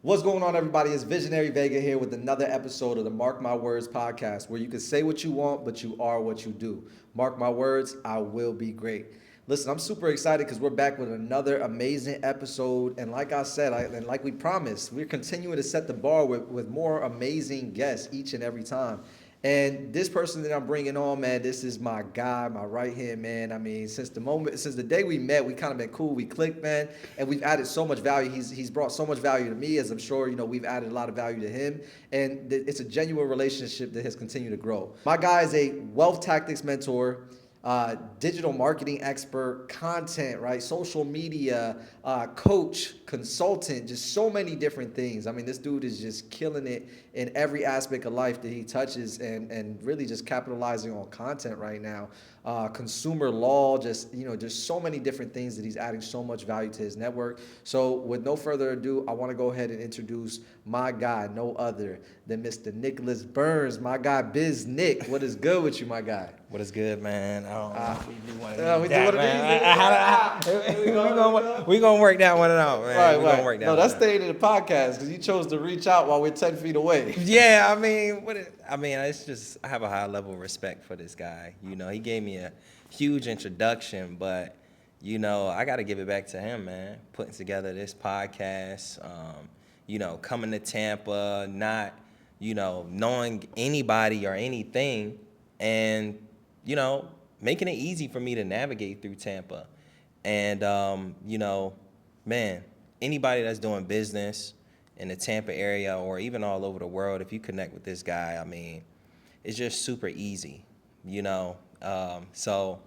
What's going on, everybody? It's Visionary Vega here with another episode of the Mark My Words podcast, where you can say what you want, but you are what you do. Mark my words, I will be great. Listen, I'm super excited because we're back with another amazing episode. And like I said, and like we promised, we're continuing to set the bar with more amazing guests each and every time. And this person that I'm bringing on, man, this is my guy, my right hand man. I mean, since the day we met, we kind of been cool. We clicked, man, and we've added so much value. He's brought so much value to me, as I'm sure we've added a lot of value to him. And it's a genuine relationship that has continued to grow. My guy is a wealth tactics mentor, digital marketing expert, content, right? Social media, coach, consultant, just so many different things. I mean, this dude is just killing it in every aspect of life that he touches, and really just capitalizing on content right now. Consumer law, just so many different things that he's adding so much value to his network. So with no further ado, I want to go ahead and introduce my guy, no other than Mr. Nicholas Burns, my guy BizNick. What is good with you, my guy? What is good, man? I don't know if we do one of we these. do one of these. We gonna work that one out, man. Right, we right. gonna work that No, one that's out. staying in the podcast because you chose to reach out while we're 10 feet away. Yeah, I mean, it's just I have a high level of respect for this guy. You know, he gave me a huge introduction, but I got to give it back to him, man. Putting together this podcast, coming to Tampa, not knowing anybody or anything, and making it easy for me to navigate through Tampa. And, man, anybody that's doing business in the Tampa area or even all over the world, if you connect with this guy, I mean, it's just super easy, So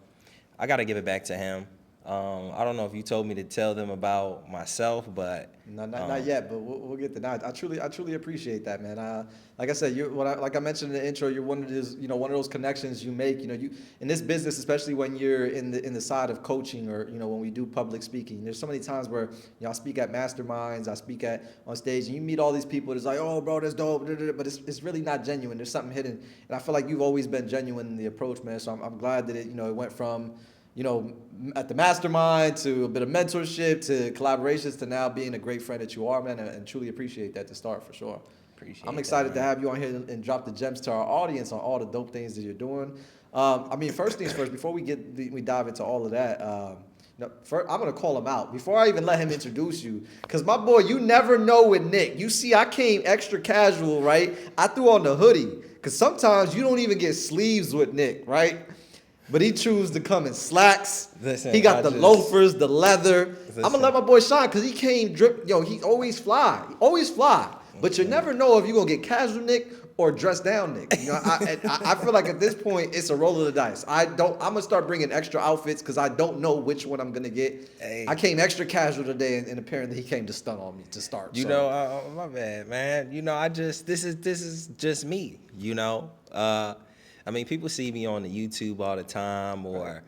I got to give it back to him. I don't know if you told me to tell them about myself, but Not yet, but we'll get to that. I truly appreciate that, man. Like I said, like I mentioned in the intro, you're one of those connections you make. You in this business, especially when you're in the side of coaching, or when we do public speaking. There's so many times where I speak at masterminds, I speak on stage, and you meet all these people that's like, oh, bro, that's dope, but it's really not genuine. There's something hidden, and I feel like you've always been genuine in the approach, man. So I'm glad that it went from at the mastermind to a bit of mentorship to collaborations to now being a great friend that you are, man, and truly appreciate that to start, for sure. I'm excited to have you on here and drop the gems to our audience on all the dope things that you're doing. First things first, before we dive into all of that, first, I'm going to call him out before I even let him introduce you, because my boy, you never know with Nick. You see, I came extra casual, right? I threw on the hoodie, because sometimes you don't even get sleeves with Nick, right? But he chose to come in slacks. Listen, he got loafers, the leather. I'm going to let my boy shine because he came drip. He always fly. But you never know if you're going to get casual Nick or dress down Nick. I feel like at this point, it's a roll of the dice. I'm going to start bringing extra outfits because I don't know which one I'm going to get. Hey. I came extra casual today, and apparently he came to stun on me to start. My bad, man. This is just me, people see me on the YouTube all the time, or,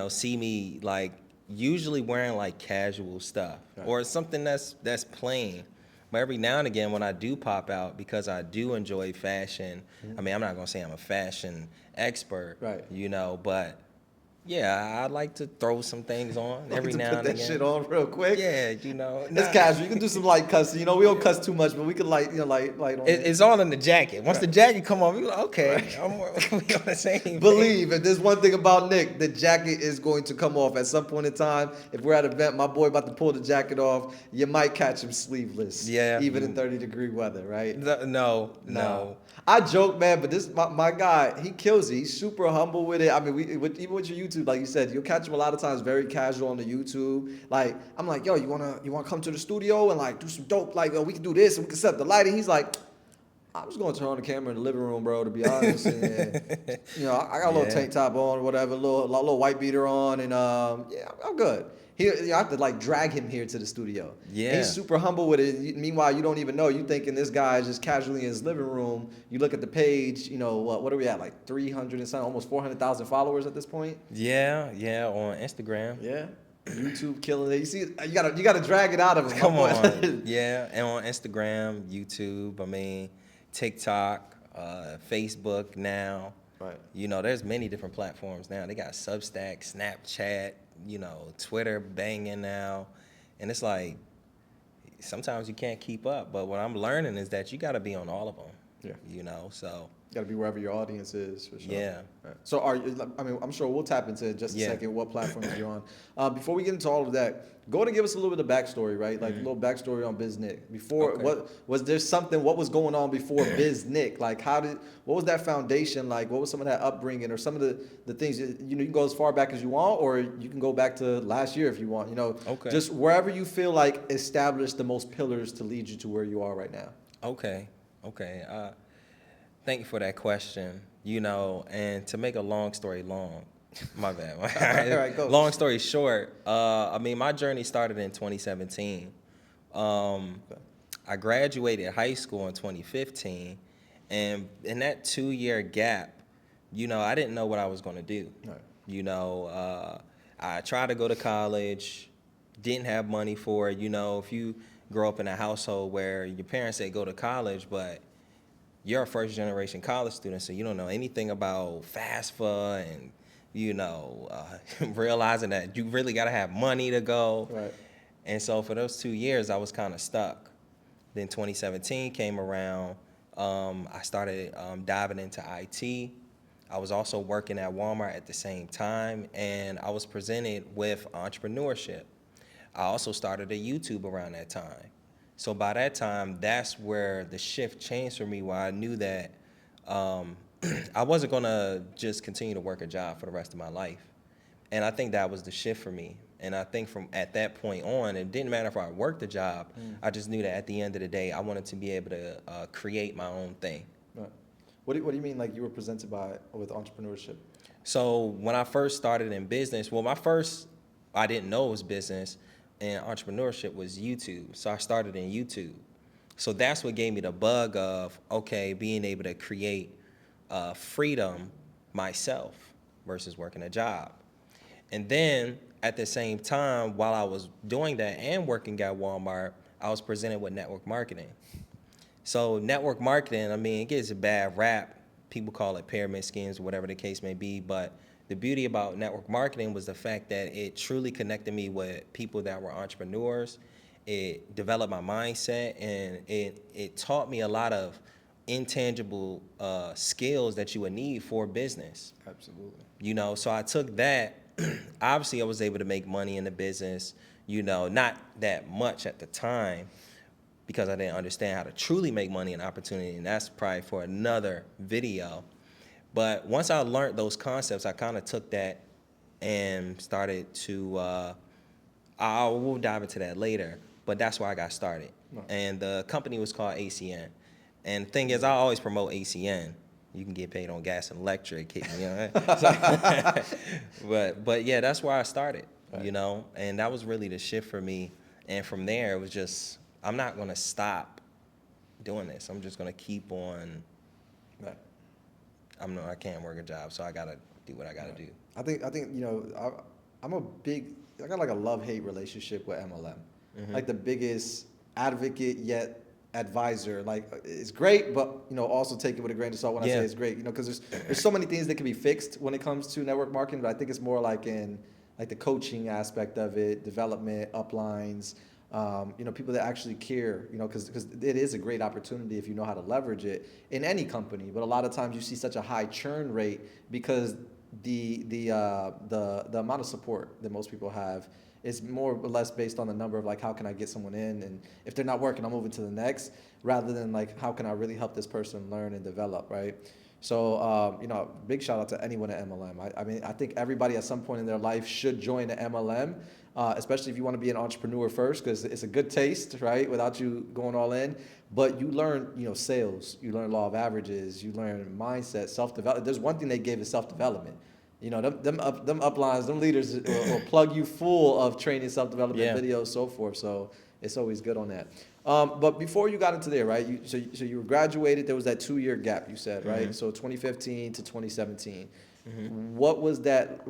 see me like usually wearing like casual stuff, right, or something that's plain. But every now and again when I do pop out, because I do enjoy fashion, I'm not going to say I'm a fashion expert, right, but yeah, I like to throw some things on every now and again. Put that shit on real quick. Yeah, It's casual. You can do some light cussing. We don't cuss too much, but we can light on. It's all in the jacket. Once the jacket come on, we like, okay, right. We on the same. Believe, if there's one thing about Nick, the jacket is going to come off at some point in time. If we're at an event, my boy about to pull the jacket off, you might catch him sleeveless. Yeah, even in 30-degree weather, right? No. I joke, man, but this my guy, he kills it. He's super humble with it. I mean, even with your YouTube, like you said, you'll catch him a lot of times very casual on the YouTube. Like, I'm like, yo, you wanna come to the studio and like do some dope, like, we can do this and we can set up the lighting. He's like, I was going to turn on the camera in the living room, bro, to be honest. And, I got a little tank top on or whatever, a little white beater on, and I'm good. I have to like drag him here to the studio. Yeah. He's super humble with it. Meanwhile, you don't even know. You thinking this guy is just casually in his living room. You look at the page, what are we at? Like 300 and something, almost 400,000 followers at this point? Yeah, on Instagram. Yeah. YouTube killing it. You see, you gotta drag it out of him. Come on. Yeah, and on Instagram, YouTube, TikTok, Facebook now. Right. There's many different platforms now. They got Substack, Snapchat, Twitter banging now. And it's like, sometimes you can't keep up. But what I'm learning is that you got to be on all of them. Yeah. You know, so. Got to be wherever your audience is, for sure. Yeah. Right. So are you, I mean, I'm sure we'll tap into it in just a Yeah. second what platforms you're on. Before we get into all of that, go ahead and give us a little bit of backstory, right? Like a little backstory on BizNick. Before, Okay. what was there something? What was going on before BizNick? Like, what was that foundation like? What was some of that upbringing, or some of the things? You know, you can go as far back as you want, or you can go back to last year if you want. You know, Okay. just wherever you feel like established the most pillars to lead you to where you are right now. Okay. Thank you for that question. You know, and to make a long story long, my bad. All right, go. Long story short, I mean, my journey started in 2017. I graduated high school in 2015, and in that 2-year gap, you know, I didn't know what I was going to do. Right. You know, I tried to go to college, didn't have money for it. You know, if you grow up in a household where your parents say go to college, but you're a first generation college student, so you don't know anything about FAFSA and, you know, realizing that you really got to have money to go. Right. And so for those 2 years, I was kind of stuck. Then 2017 came around. I started diving into IT. I was also working at Walmart at the same time, and I was presented with entrepreneurship. I also started a YouTube around that time. So by that time, that's where the shift changed for me, where I knew that I wasn't gonna just continue to work a job for the rest of my life. And I think that was the shift for me. And I think from at that point on, it didn't matter if I worked a job, I just knew that at the end of the day, I wanted to be able to create my own thing. Right. What do you mean, like you were presented with entrepreneurship? So when I first started in business, well, I didn't know it was business, and entrepreneurship was YouTube. So I started in YouTube. So that's what gave me the bug of, okay, being able to create freedom myself versus working a job. And then at the same time, while I was doing that and working at Walmart, I was presented with network marketing. So network marketing, I mean, it gets a bad rap. People call it pyramid schemes or whatever the case may be. But the beauty about network marketing was the fact that it truly connected me with people that were entrepreneurs. It developed my mindset, and it taught me a lot of intangible skills that you would need for business. Absolutely. You know, so I took that. Obviously, I was able to make money in the business, you know, not that much at the time because I didn't understand how to truly make money and opportunity, and that's probably for another video. But once I learned those concepts, I kind of took that and started to, we'll dive into that later, but that's where I got started. Right. And the company was called ACN. And the thing is, I always promote ACN. You can get paid on gas and electric, you know. But yeah, that's where I started, Right. you know, and that was really the shift for me. And from there, it was just, I'm not gonna stop doing this. I'm just gonna keep on. Right. I can't work a job, so I gotta do what I gotta do. I think you know, I got like a love-hate relationship with MLM. Like the biggest advocate yet advisor. Like it's great, but you know, also take it with a grain of salt when I say it's great. You know, because there's so many things that can be fixed when it comes to network marketing, but I think it's more like in like the coaching aspect of it, development, uplines. You know, people that actually care, you know, because it is a great opportunity if you know how to leverage it in any company. But a lot of times you see such a high churn rate because the amount of support that most people have is more or less based on the number of like, how can I get someone in, and if they're not working, I'm moving to the next, rather than like, how can I really help this person learn and develop, right? So, you know, big shout out to anyone at MLM. I mean, I think everybody at some point in their life should join the MLM, especially if you want to be an entrepreneur first, because it's a good taste, right? Without you going all in. But you learn, you know, sales, you learn law of averages, you learn mindset, self-development. There's one thing they gave is self-development. You know, them uplines, them leaders will plug you full of training, self-development videos, so forth. So it's always good on that. But before you got into there, right? So you were graduated. There was that 2-year gap, you said, right? So 2015 to 2017. What was that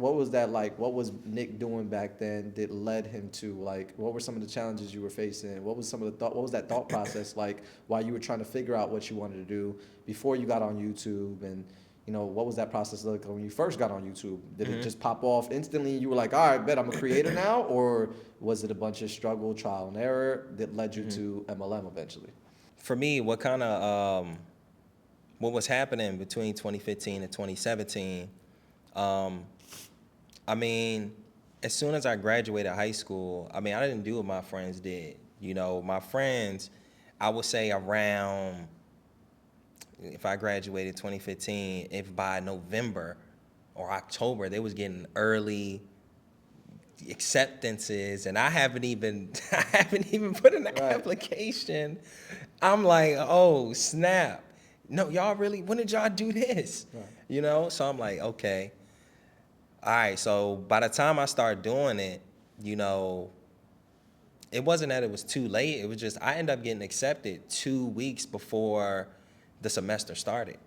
like? What was Nick doing back then that led him to like? What were some of the challenges you were facing? What was what was that thought process like while you were trying to figure out what you wanted to do before you got on YouTube? And what was that process like when you first got on YouTube? Did it just pop off instantly? You were like, all right, bet I'm a creator now, or was it a bunch of struggle, trial and error that led you to MLM eventually? For me, what was happening between 2015 and 2017, I mean, as soon as I graduated high school, I mean, I didn't do what my friends did. My friends, I would say around, if I graduated 2015, if by November or October, they was getting early acceptances, and I haven't even put in the application. I'm like, oh, snap. No, y'all really, when did y'all do this? Right. So I'm like, okay. All right, so by the time I started doing it, it wasn't that it was too late. It was just I ended up getting accepted 2 weeks before the semester started.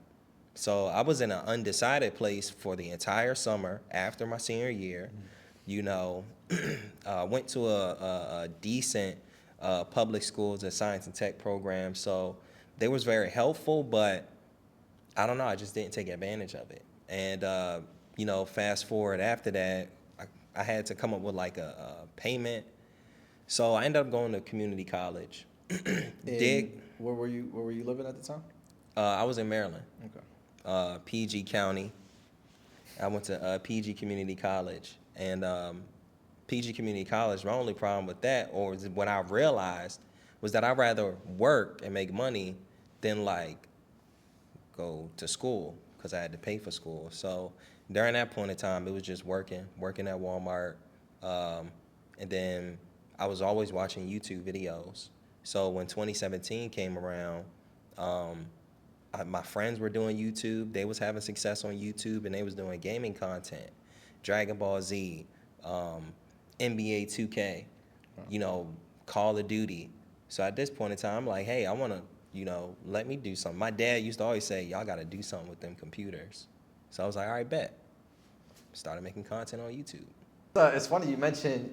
So I was in an undecided place for the entire summer after my senior year. Went to a decent public schools and science and tech program. So they was very helpful, but I don't know, I just didn't take advantage of it. And, fast forward after that, I had to come up with like a payment. So I ended up going to community college. Where were you living at the time? I was in Maryland. Okay. PG County. I went to PG Community College. And PG Community College, my only problem with that, or what I realized, was that I'd rather work and make money than like go to school, because I had to pay for school. So during that point in time, it was just working at Walmart. And then I was always watching YouTube videos. So when 2017 came around, my friends were doing YouTube. They was having success on YouTube, and they was doing gaming content, Dragon Ball Z, NBA 2K, Call of Duty. So at this point in time, I'm like, hey, I want to, let me do something. My dad used to always say, y'all got to do something with them computers. So I was like, all right, bet. Started making content on YouTube. It's funny you mentioned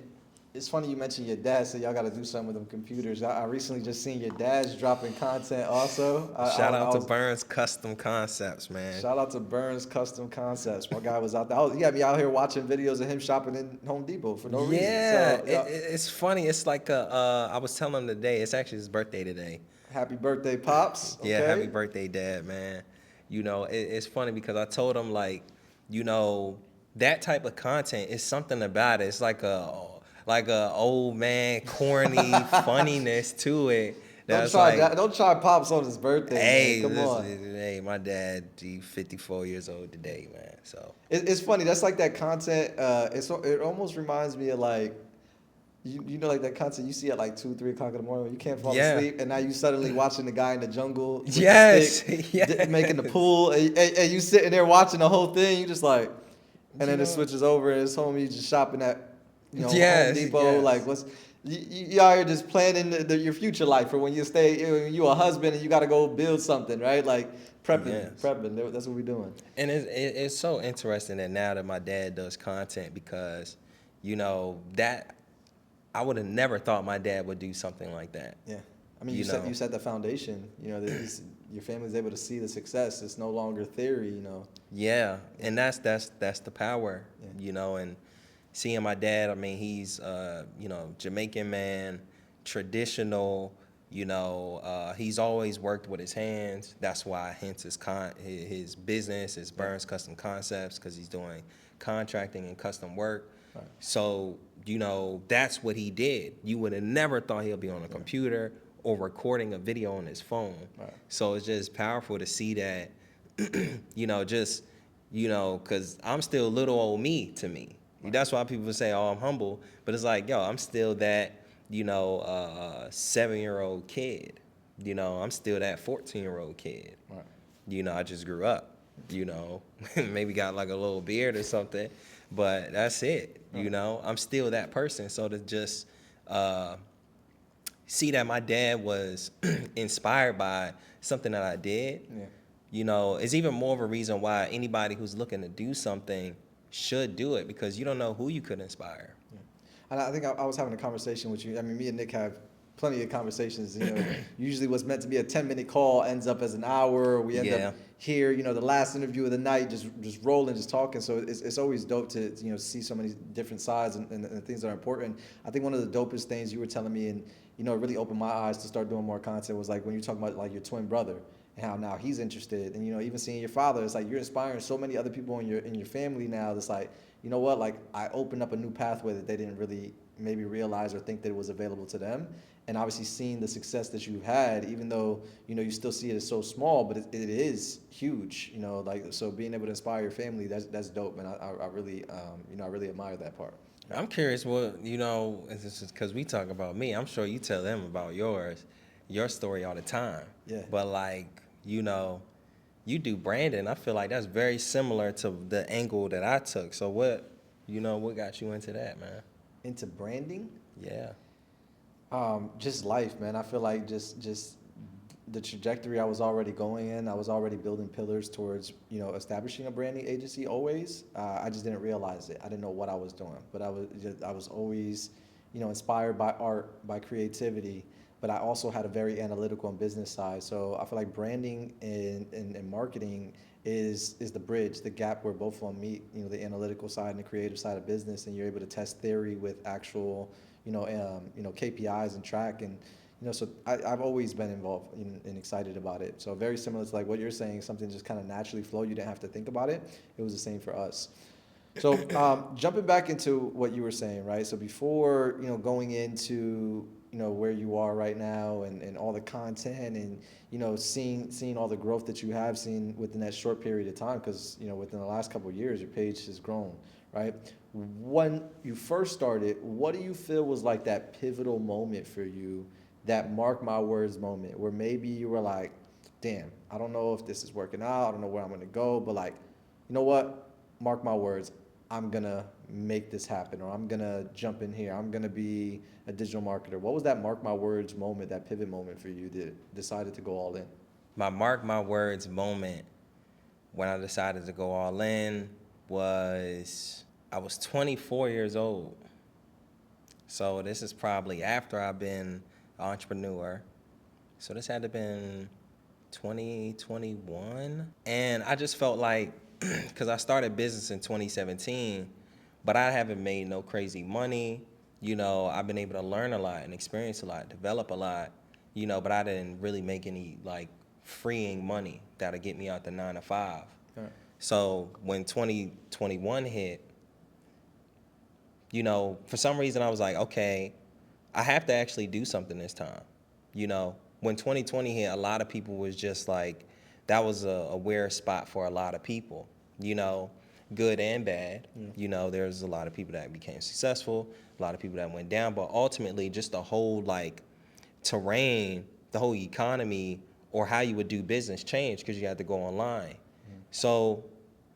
your dad said y'all got to do something with them computers. I recently just seen your dad's dropping content also. Shout out to Burns Custom Concepts, man. Shout out to Burns Custom Concepts. My guy was out there. He had me out here watching videos of him shopping in Home Depot for no reason. So, it's funny. It's like I was telling him today. It's actually his birthday today. Happy birthday, Pops. Okay. Yeah, happy birthday, Dad, man. It's funny because I told him, like, that type of content is something about it. It's like a old man corny funniness to it. Don't try Pops on his birthday. Hey, man. Come on. Hey, my dad, he's 54 years old today, man. So it's funny. That's like that content. It almost reminds me of like, like that content you see at like 2, 3 o'clock in the morning when you can't fall asleep, and now you suddenly watching the guy in the jungle, with the stick, making the pool, and you sitting there watching the whole thing. You just like, and then it switches over, and it's homie just shopping at, Home Depot. Like you out here just planning your future life for when you you a husband and you got to go build something, right? Like prepping. That's what we're doing. And it's so interesting that now that my dad does content, because, that I would have never thought my dad would do something like that. Yeah. I mean, you set the foundation, that your family's able to see the success. It's no longer theory, Yeah. And that's the power, and seeing my dad, I mean, he's, Jamaican man, traditional, he's always worked with his hands. That's why, hence his business is Burns Custom Concepts, because he's doing contracting and custom work. Right. So, that's what he did. You would have never thought he'll be on a computer or recording a video on his phone. Right. So it's just powerful to see that, because I'm still little old me to me. Right. That's why people say, oh, I'm humble. But it's like, yo, I'm still that, 7-year-old kid. I'm still that 14-year-old kid. Right. I just grew up, maybe got like a little beard or something. But that's it, I'm still that person. So to just see that my dad was inspired by something that I did, is even more of a reason why anybody who's looking to do something should do it, because you don't know who you could inspire. Yeah. And I think I was having a conversation with you. I mean, me and Nick have plenty of conversations. Usually what's meant to be a 10-minute call ends up as an hour. We end Yeah. up here, the last interview of the night, just rolling, just talking. So it's always dope to see so many different sides and things that are important. I think one of the dopest things you were telling me, and it really opened my eyes to start doing more content, was like when you talk about like your twin brother and how now he's interested, and even seeing your father, it's like you're inspiring so many other people in your family now. That's like, you know what, like I opened up a new pathway that they didn't really maybe realize or think that it was available to them. And obviously seeing the success that you've had, even though you still see it as so small, but it is huge. Like, so being able to inspire your family, that's dope, and I really I really admire that part. I'm curious what, it's just because we talk about me. I'm sure you tell them about your story all the time. Yeah. But like, you do branding. I feel like that's very similar to the angle that I took. So what got you into that, man? Into branding? Yeah. Just life, man. I feel like just the trajectory I was already going in. I was already building pillars towards establishing a branding agency. Always, I just didn't realize it. I didn't know what I was doing, but I was always inspired by art, by creativity. But I also had a very analytical and business side. So I feel like branding and marketing is the bridge, the gap where both of them meet. The analytical side and the creative side of business, and you're able to test theory with actual KPIs and track. And so I've always been involved and excited about it. So very similar to like what you're saying, something just kind of naturally flowed. You didn't have to think about it. It was the same for us. So jumping back into what you were saying, right? So before going into where you are right now and all the content and seeing all the growth that you have seen within that short period of time, because within the last couple of years your page has grown, right? When you first started, what do you feel was like that pivotal moment for you, that mark my words moment, where maybe you were like, damn, I don't know if this is working out, I don't know where I'm gonna go, but like, you know what, mark my words, I'm gonna make this happen, or I'm gonna jump in here, I'm gonna be a digital marketer? What was that mark my words moment, that pivot moment for you that decided to go all in? My mark my words moment when I decided to go all in was I was 24 years old. So this is probably after I've been an entrepreneur. So this had to have been 2021. And I just felt like, because I started business in 2017, but I haven't made no crazy money. I've been able to learn a lot and experience a lot, develop a lot, but I didn't really make any like freeing money that'll get me out the 9 to 5. Right. So when 2021 hit, for some reason I was like, okay, I have to actually do something this time. When 2020 hit, a lot of people was just like, that was a weird spot for a lot of people, good and bad. Yeah. There's a lot of people that became successful, a lot of people that went down, but ultimately just the whole like terrain, the whole economy or how you would do business changed because you had to go online. So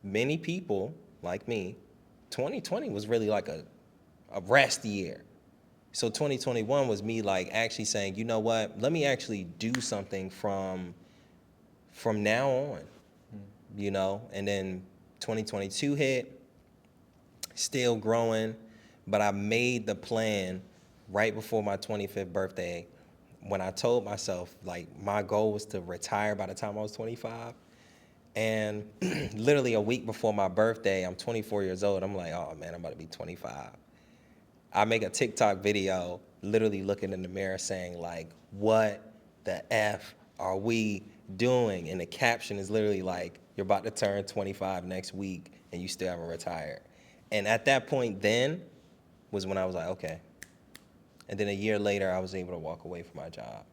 many people like me, 2020 was really like a rest year. So 2021 was me like actually saying, you know what, let me actually do something from now on, and then 2022 hit, still growing, but I made the plan right before my 25th birthday when I told myself like my goal was to retire by the time I was 25. And literally a week before my birthday, I'm 24 years old. I'm like, oh man, I'm about to be 25. I make a TikTok video literally looking in the mirror saying like, what the F are we doing? And the caption is literally like, you're about to turn 25 next week and you still haven't retired. And at that point then was when I was like, okay. And then a year later, I was able to walk away from my job.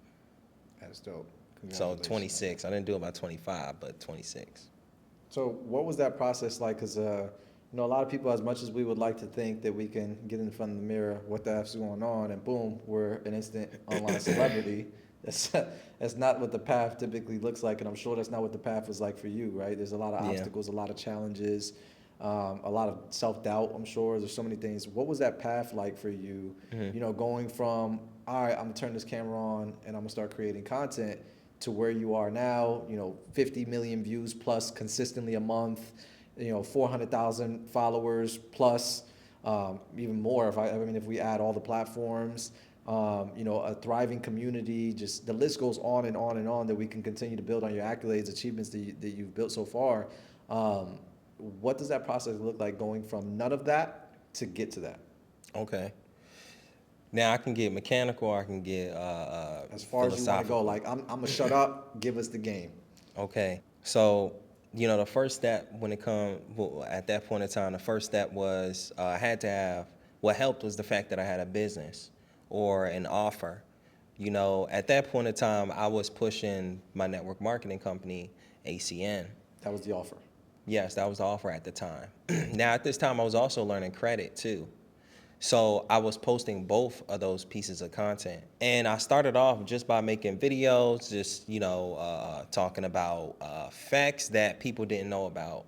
That's dope. So 26. I didn't do it by 25, but 26. So what was that process like? Because a lot of people, as much as we would like to think that we can get in front of the mirror, what the F's going on, and boom, we're an instant online celebrity. That's not what the path typically looks like, and I'm sure that's not what the path was like for you, right? There's a lot of obstacles, a lot of challenges, a lot of self-doubt, I'm sure. There's so many things. What was that path like for you, going from, all right, I'm going to turn this camera on and I'm going to start creating content, to where you are now, 50 million views plus consistently a month, 400,000 followers plus, even more if we add all the platforms. a thriving community. Just the list goes on and on and on that we can continue to build on your accolades, achievements that you've built so far. What does that process look like going from none of that to get to that? Okay. Now I can get mechanical, or I can get As far as you want to go, philosophical. like I'm gonna shut up, give us the game. Okay. So, the first step when it come well, at that point in time, the first step was I had to have. What helped was the fact that I had a business or an offer. At that point in time, I was pushing my network marketing company, ACN. That was the offer. Yes, that was the offer at the time. Now, at this time, I was also learning credit too. So I was posting both of those pieces of content. And I started off just by making videos, just, talking about facts that people didn't know about.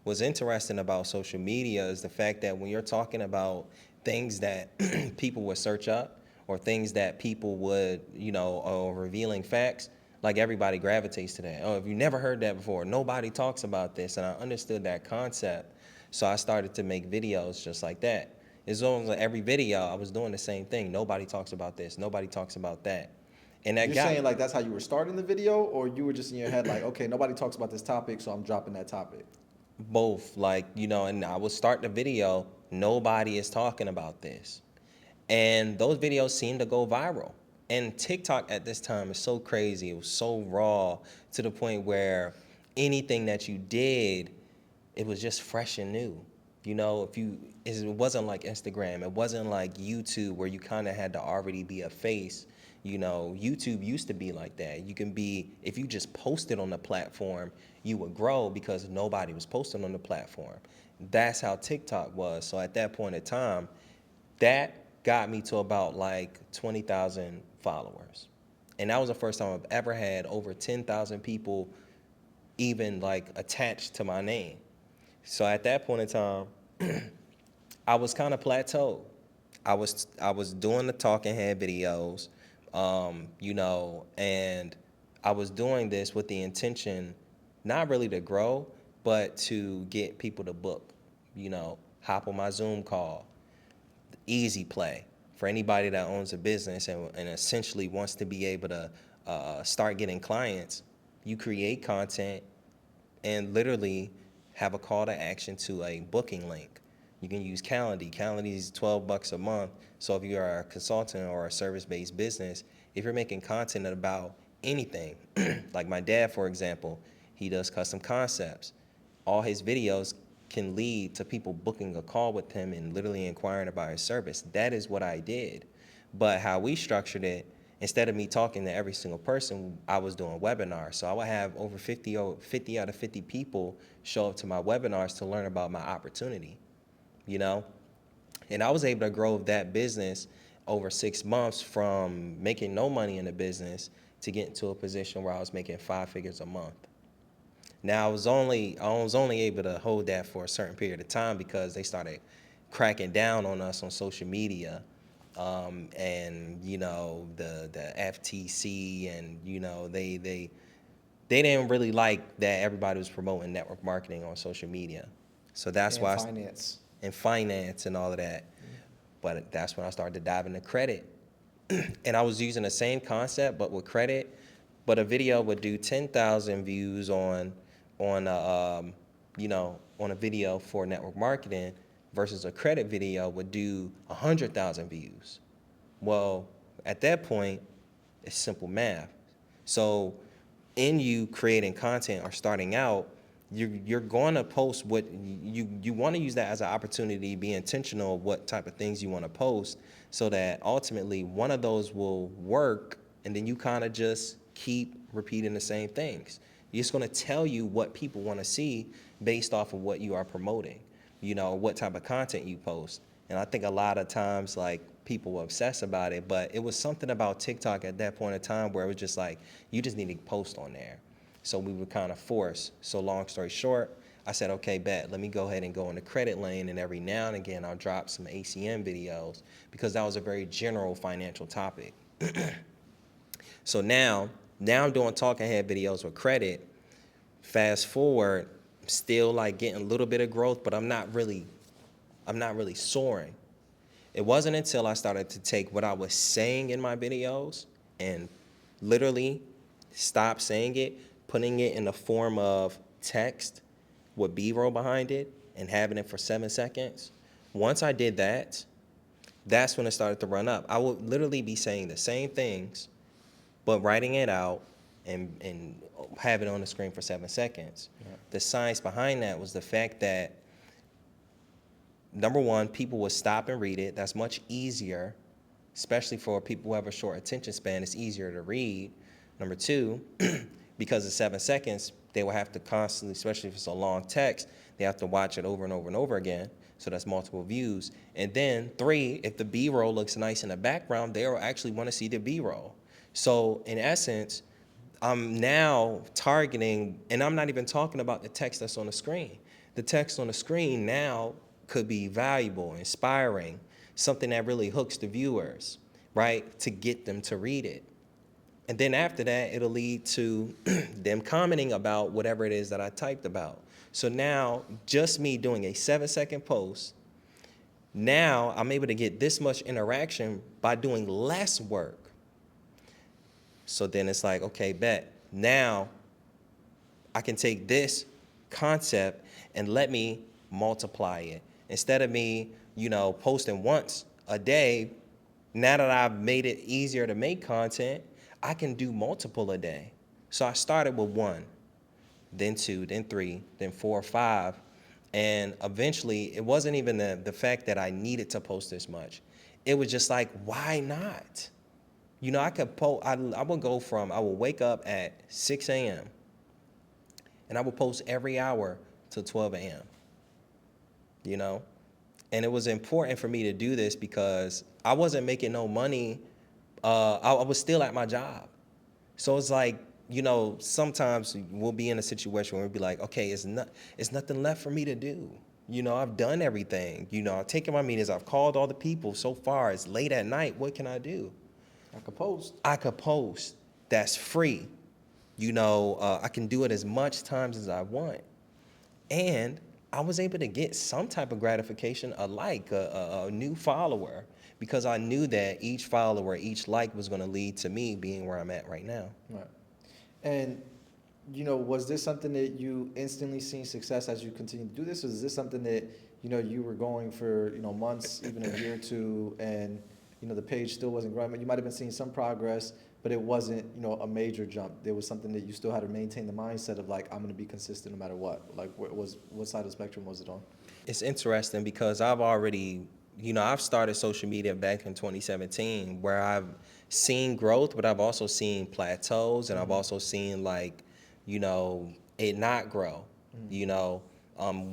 What's interesting about social media is the fact that when you're talking about things that people would search up or things that people would, or revealing facts, like everybody gravitates to that. Oh, if you never heard that before, nobody talks about this. And I understood that concept. So I started to make videos just like that. As long as every video, I was doing the same thing. Nobody talks about this. Nobody talks about that. And that You're got saying like that's how you were starting the video, or you were just in your head like, okay, nobody talks about this topic, so I'm dropping that topic. both, like, and I would start the video, nobody is talking about this. And those videos seem to go viral. And TikTok at this time is so crazy. It was so raw to the point where anything that you did, it was just fresh and new. It wasn't like Instagram. It wasn't like YouTube where you kind of had to already be a face. YouTube used to be like that. You can be, if you just posted on the platform, you would grow because nobody was posting on the platform. That's how TikTok was. So at that point in time, that got me to about like 20,000 followers. And that was the first time I've ever had over 10,000 people even like attached to my name. So at that point in time, I was kind of plateaued. I was doing the talking head videos, and I was doing this with the intention, not really to grow, but to get people to book, hop on my Zoom call, easy play for anybody that owns a business and essentially wants to be able to start getting clients. You create content and literally have a call to action to a booking link. You can use Calendly. Calendly is $12 a month. So if you are a consultant or a service-based business, if you're making content about anything, like my dad, for example, he does custom concepts. All his videos can lead to people booking a call with him and literally inquiring about his service. That is what I did. But how we structured it, instead of me talking to every single person, I was doing webinars. So I would have over 50 out of 50 people show up to my webinars to learn about my opportunity, And I was able to grow that business over 6 months from making no money in the business to getting to a position where I was making 5 figures a month. Now I was only able to hold that for a certain period of time because they started cracking down on us on social media, and the FTC, and they didn't really like that everybody was promoting network marketing on social media, so that's And why finance. and finance and all of that. But that's when I started to dive into credit, and I was using the same concept but with credit. But a video would do 10,000 views on on a video for network marketing versus a credit video would do 100,000 views. Well, at that point, it's simple math. So in you creating content or starting out, you're going to post what you want to use that as an opportunity, be intentional of what type of things you want to post so that ultimately one of those will work, and then you kind of just keep repeating the same things. It's going to tell you what people want to see based off of what you are promoting, what type of content you post. And I think a lot of times, like, people will obsess about it, but it was something about TikTok at that point in time where it was just like, you just need to post on there. So we were kind of forced. So long story short, I said, okay, bet, let me go ahead and go in the credit lane, and every now and again, I'll drop some ACM videos because that was a very general financial topic. So now I'm doing talking head videos with credit. Fast forward, still like getting a little bit of growth, but I'm not really soaring. It wasn't until I started to take what I was saying in my videos and literally stop saying it, putting it in the form of text with B-roll behind it and having it for 7 seconds. Once I did that, that's when it started to run up. I would literally be saying the same things, but writing it out and have it on the screen for 7 seconds. Yeah. The science behind that was the fact that, number one, people would stop and read it. That's much easier, especially for people who have a short attention span. It's easier to read. Number two, because of 7 seconds, they will have to constantly, especially if it's a long text, they have to watch it over and over and over again. So that's multiple views. And then three, if the B-roll looks nice in the background, they'll actually want to see the B-roll. So in essence, I'm now targeting, and I'm not even talking about the text that's on the screen. The text on the screen now could be valuable, inspiring, something that really hooks the viewers, right, to get them to read it. And then after that, it'll lead to them commenting about whatever it is that I typed about. So now, just me doing a 7-second post, now I'm able to get this much interaction by doing less work. So then it's like, okay, bet. Now I can take this concept and let me multiply it. Instead of me, posting once a day, now that I've made it easier to make content, I can do multiple a day. So I started with 1, then 2, then 3, then 4, 5. And eventually, it wasn't even the fact that I needed to post this much. It was just like, why not? I could post, I would wake up at 6 a.m. and I would post every hour till 12 a.m. And it was important for me to do this because I wasn't making no money. I was still at my job. So it's like, sometimes we'll be in a situation where we'll be like, okay, it's nothing left for me to do. I've done everything. I've taken my meetings. I've called all the people. So far, it's late at night. What can I do? I could post. That's free. I can do it as much times as I want. And I was able to get some type of gratification, a new follower, because I knew that each follower, each like was going to lead to me being where I'm at right now. Right. And, was this something that you instantly seen success as you continue to do this? Or is this something that, you were going for, months, even a year or two, and, the page still wasn't growing? You might have been seeing some progress, but it wasn't, a major jump. There was something that you still had to maintain the mindset of, like, I'm going to be consistent no matter what. Like, what side of the spectrum was it on? It's interesting because I've started social media back in 2017 where I've seen growth, but I've also seen plateaus, and I've also seen it not grow,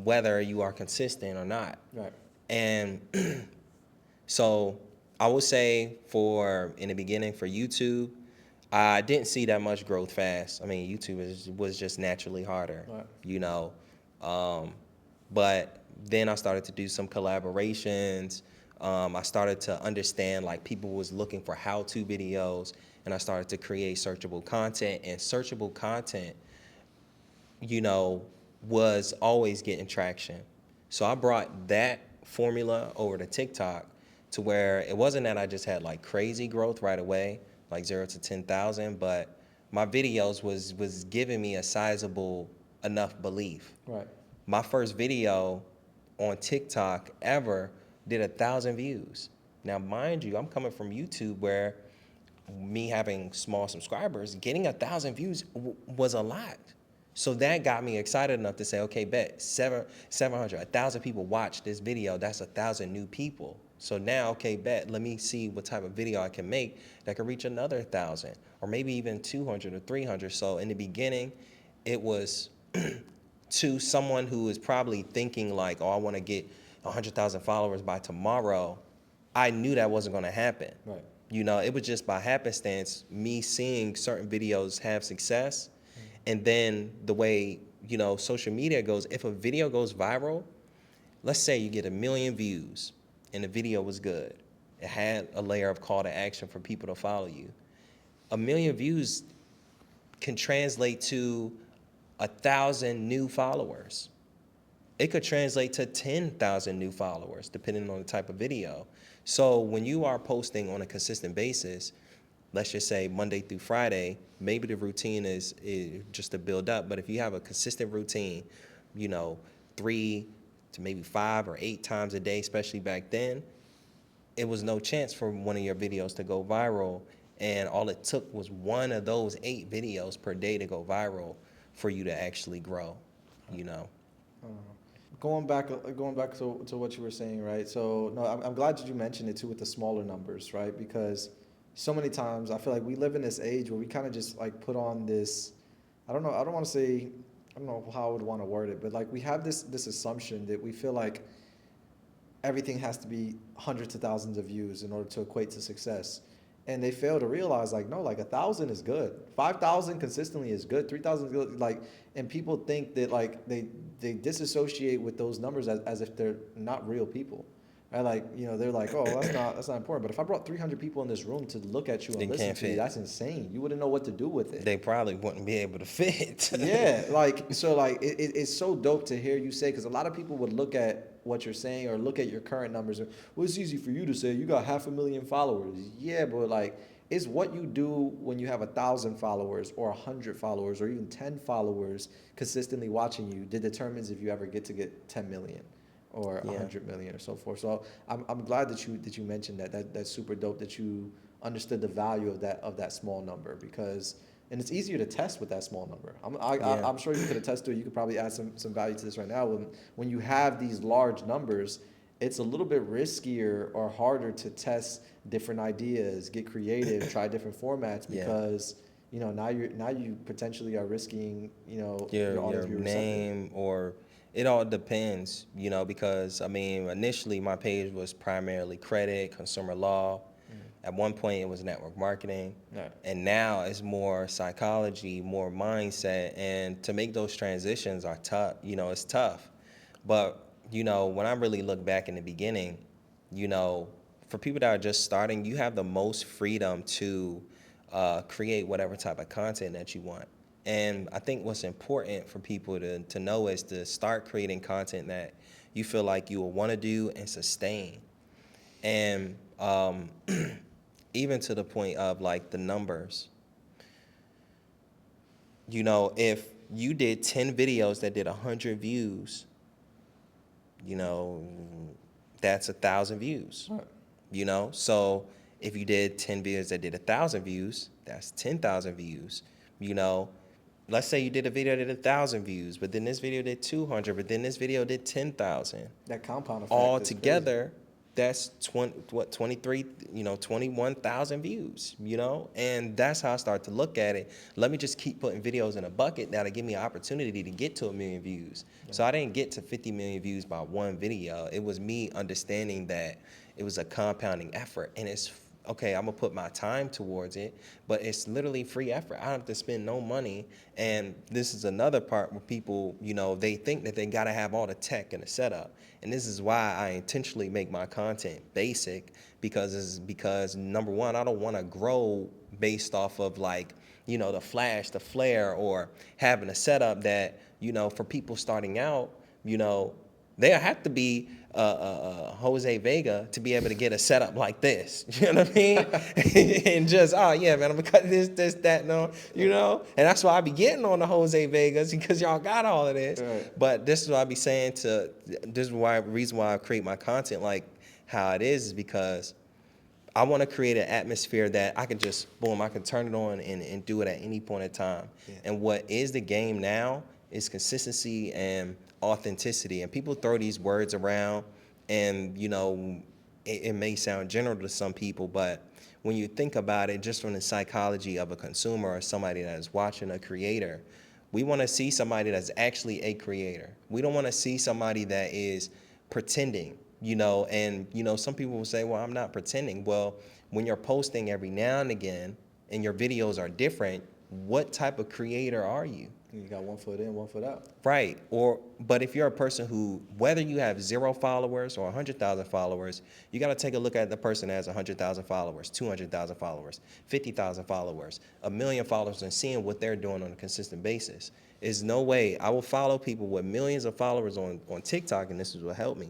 whether you are consistent or not. Right. And so I would say in the beginning for YouTube, I didn't see that much growth fast. I mean, YouTube was just naturally harder, right. But then I started to do some collaborations. I started to understand people was looking for how-to videos, and I started to create searchable content. And searchable content, was always getting traction. So I brought that formula over to TikTok to where it wasn't that I just had crazy growth right away, 0 to 10,000, but my videos was giving me a sizable enough belief. Right. My first video on TikTok ever did 1,000 views. Now, mind you, I'm coming from YouTube where me having small subscribers, getting 1,000 views was a lot. So that got me excited enough to say, okay, bet 700, 1,000 people watch this video. That's 1,000 new people. So now, okay, bet, let me see what type of video I can make that can reach another 1,000 or maybe even 200 or 300. So in the beginning, it was to someone who is probably thinking oh, I want to get 100,000 followers by tomorrow. I knew that wasn't going to happen. Right. It was just by happenstance, me seeing certain videos have success. And then the way, social media goes, if a video goes viral, let's say you get 1 million views and the video was good. It had a layer of call to action for people to follow you. 1 million views can translate to 1,000 new followers. It could translate to 10,000 new followers, depending on the type of video. So when you are posting on a consistent basis, let's just say Monday through Friday, maybe the routine is just to build up. But if you have a consistent routine, you know, 3 to maybe 5 or 8 times a day, especially back then, it was no chance for one of your videos to go viral. And all it took was one of those 8 videos per day to go viral for you to actually grow, you know? Going back to what you were saying, right? So no, I'm glad that you mentioned it too with the smaller numbers, right? Because so many times I feel like we live in this age where we kind of just like put on this, I don't know, I don't want to say, I don't know how I would want to word it, but like we have this assumption that we feel like everything has to be hundreds of thousands of views in order to equate to success. And they fail to realize, like, no, like 1,000 is good, 5,000 consistently is good, 3,000 is good. Like, and people think that like they disassociate with those numbers as if they're not real people. Right? Like, you know, they're like, oh, that's not important. But if I brought 300 people in this room to look at you They and listen can't to you, fit. that's insane. You wouldn't know what to do with it. They probably wouldn't be able to fit. Yeah, like so, like it's so dope to hear you say, because a lot of people would look at what you're saying or look at your current numbers. And, well, it's easy for you to say you got 500,000 followers. Yeah, but like it's what you do when you have 1,000 followers or 100 followers or even 10 followers consistently watching you that determines if you ever get 10 million or Yeah. 100 million or so forth. So I'm glad that you mentioned that. That's super dope that you understood the value of that small number, because and it's easier to test with that small number. Yeah. I'm sure you could attest to it. You could probably add some value to this right now. When you have these large numbers, it's a little bit riskier or harder to test different ideas, get creative, try different formats, Yeah. because you know now you potentially are risking, you know, your Your audience to be receptive. name, or it all depends, you know, because I mean initially my page was primarily credit, consumer law. At one point it was network marketing, Right. and now it's more psychology, more mindset, and to make those transitions are tough, you know, it's tough. But you know, when I really look back in the beginning, you know, for people that are just starting, you have the most freedom to create whatever type of content that you want. And I think what's important for people to know is to start creating content that you feel like you will want to do and sustain. And even to the point of like the numbers, you know, if you did 10 videos that did 100 views, you know, that's 1,000 views. Right. You know, so if you did 10 videos that did 1,000 views, that's 10,000 views. You know, let's say you did a video that did 1,000 views, but then this video did 200, but then this video did 10,000. That compound effect All is crazy. together, that's 23, you know, 21,000 views, you know? And that's how I start to look at it. Let me just keep putting videos in a bucket that'll give me an opportunity to get to 1 million views. Yeah. So I didn't get to 50 million views by one video. It was me understanding that it was a compounding effort, and it's okay, I'm gonna put my time towards it, but it's literally free effort. I don't have to spend no money. And this is another part where people, you know, they think that they gotta have all the tech and the setup. And this is why I intentionally make my content basic, because number one, I don't wanna grow based off of like, you know, the flash, the flare, or having a setup that, you know, for people starting out, you know, they'll have to be Jose Vega to be able to get a setup like this. You know what I mean? And just, oh yeah, man, I'm gonna cut this, that, no, you know? And that's why I be getting on the Jose Vegas, because y'all got all of this. Right. But this is what I be saying this is why, reason why I create my content like how it is because I want to create an atmosphere that I can just, boom, I can turn it on and do it at any point in time. Yeah. And what is the game now is consistency and authenticity. And people throw these words around, and, you know, it may sound general to some people, but when you think about it, just from the psychology of a consumer or somebody that is watching a creator, we want to see somebody that's actually a creator. We don't want to see somebody that is pretending. You know, and, you know, some people will say, well, I'm not pretending. Well, when you're posting every now and again and your videos are different, what type of creator are you? You got 1 foot in, 1 foot out. Right. But if you're a person who, whether you have 0 followers or 100,000 followers, you got to take a look at the person that has 100,000 followers, 200,000 followers, 50,000 followers, 1 million followers, and seeing what they're doing on a consistent basis. There's no way I will follow people with millions of followers on TikTok, and this is what helped me.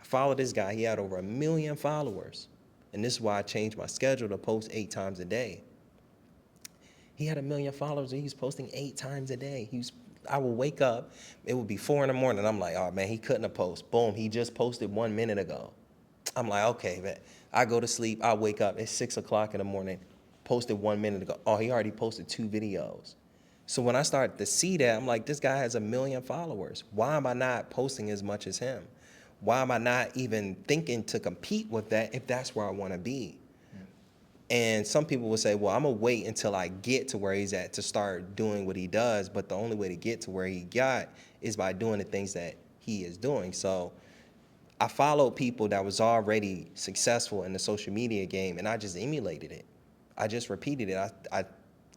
I followed this guy. He had over 1 million followers. And this is why I changed my schedule to post 8 times a day. He had 1 million followers and he was posting 8 times a day. I would wake up, it would be 4 in the morning. I'm like, oh man, he couldn't have posted. Boom, he just posted 1 minute ago. I'm like, okay, man. I go to sleep, I wake up, it's 6 o'clock in the morning, posted 1 minute ago. Oh, he already posted 2 videos. So when I started to see that, I'm like, this guy has 1 million followers. Why am I not posting as much as him? Why am I not even thinking to compete with that if that's where I want to be? And some people will say, well, I'm going to wait until I get to where he's at to start doing what he does. But the only way to get to where he got is by doing the things that he is doing. So I followed people that was already successful in the social media game, and I just emulated it. I just repeated it. I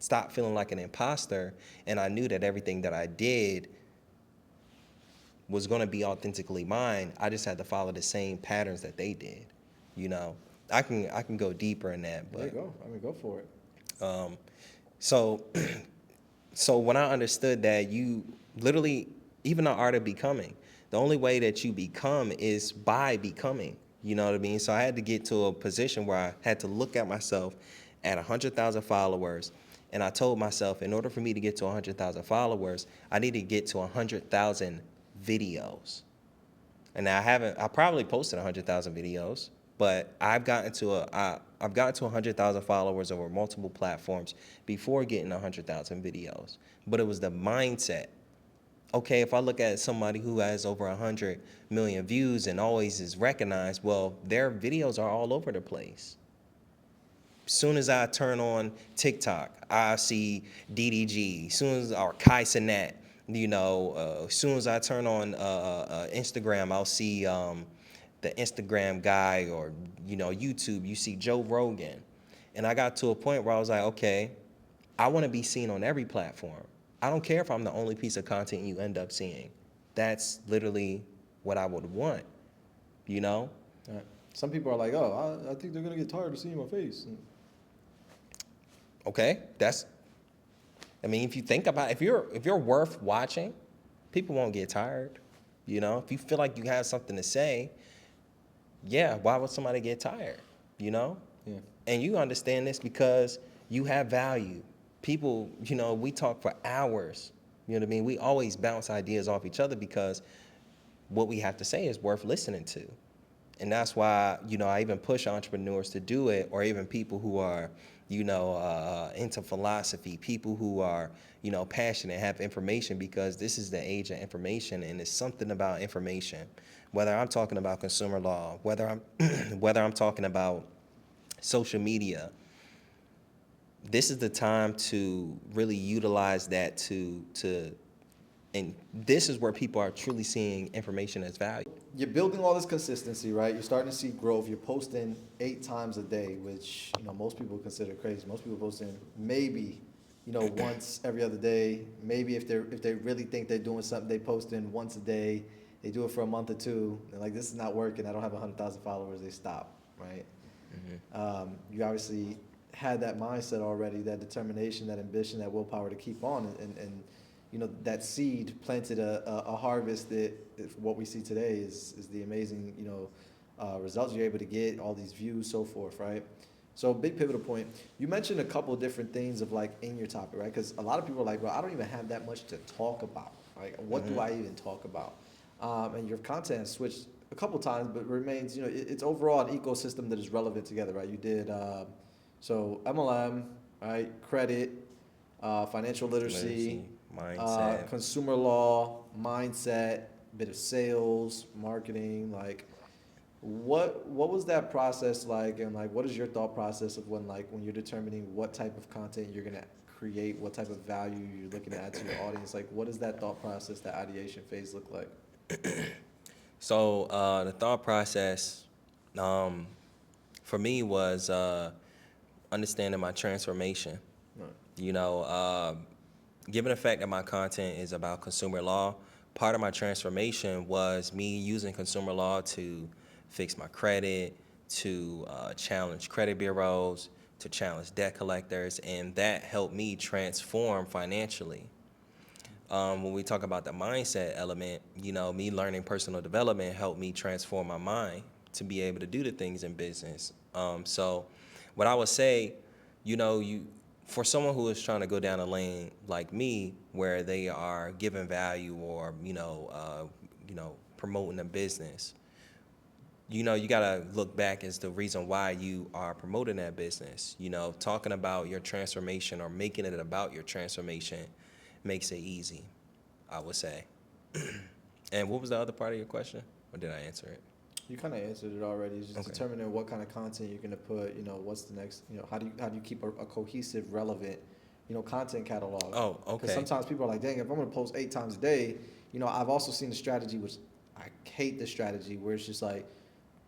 stopped feeling like an imposter, and I knew that everything that I did was going to be authentically mine. I just had to follow the same patterns that they did, you know. I can go deeper in that, but There you go. I mean, go for it. so so when I understood that you literally, even the art of becoming, the only way that you become is by becoming. You know what I mean? So I had to get to a position where I had to look at myself at 100,000 followers, and I told myself, in order for me to get to 100,000 followers, I need to get to 100,000 videos. And I probably posted 100,000 videos, but I've gotten to 100,000 followers over multiple platforms before getting 100,000 videos. But it was the mindset. Okay, if I look at somebody who has over 100 million views and always is recognized, well, their videos are all over the place. As soon as I turn on TikTok, I see DDG. As soon as, or Kai Cenat, you know, as soon as I turn on Instagram, I'll see the Instagram guy, or, you know, YouTube, you see Joe Rogan. And I got to a point where I was like, okay, I want to be seen on every platform. I don't care if I'm the only piece of content you end up seeing. That's literally what I would want, you know? Right. Some people are like, oh, I think they're going to get tired of seeing my face. Okay, I mean, if you think about it, if you're worth watching, people won't get tired. You know, if you feel like you have something to say, yeah, why would somebody get tired? You know? Yeah. And you understand this because you have value. People, you know, we talk for hours. You know what I mean? We always bounce ideas off each other because what we have to say is worth listening to. And that's why, you know, I even push entrepreneurs to do it, or even people who are, you know, into philosophy, people who are, you know, passionate, have information, because this is the age of information, and it's something about information. Whether I'm talking about consumer law, whether I'm talking about social media, this is the time to really utilize that and this is where people are truly seeing information as value. You're building all this consistency, right? You're starting to see growth. You're posting 8 times a day, which, you know, most people consider crazy. Most people posting maybe, you know, once every other day. Maybe if they really think they're doing something, they post in once a day. They do it for a month or two. They're like, this is not working. I don't have 100,000 followers. They stop, right? Mm-hmm. You obviously had that mindset already, that determination, that ambition, that willpower to keep on, and you know, that seed planted a harvest that what we see today is the amazing, you know, results you're able to get, all these views, so forth, right? So big pivotal point. You mentioned a couple of different things of like in your topic, right? Because a lot of people are like, well, I don't even have that much to talk about. Like, what do I even talk about? And your content has switched a couple times, but remains, you know, it's overall an ecosystem that is relevant together, right? You did, so MLM, right? Credit, financial literacy, mindset. consumer law, mindset, bit of sales, marketing. Like, what was that process like, and like, what is your thought process of when you're determining what type of content you're gonna create, what type of value you're looking to add to your audience? Like, what does that thought process, that ideation phase look like? So the thought process for me was understanding my transformation. Right. You know, given the fact that my content is about consumer law, part of my transformation was me using consumer law to fix my credit, to challenge credit bureaus, to challenge debt collectors, and that helped me transform financially. when we talk about the mindset element, me learning personal development helped me transform my mind to be able to do the things in business. So what I would say, for someone who is trying to go down a lane like me, where they are giving value or, promoting a business, you got to look back as the reason why you are promoting that business. Talking about your transformation or making it about your transformation makes it easy, I would say. And what was the other part of your question? Or did I answer it? You kind of answered it already. It's just Okay. determining what kind of content you're going to put. What's the next. How do you keep a cohesive, relevant, content catalog? Oh, okay. Because sometimes people are like, dang, if I'm going to post 8 times a day, I've also seen the strategy, which I hate the strategy, where it's just like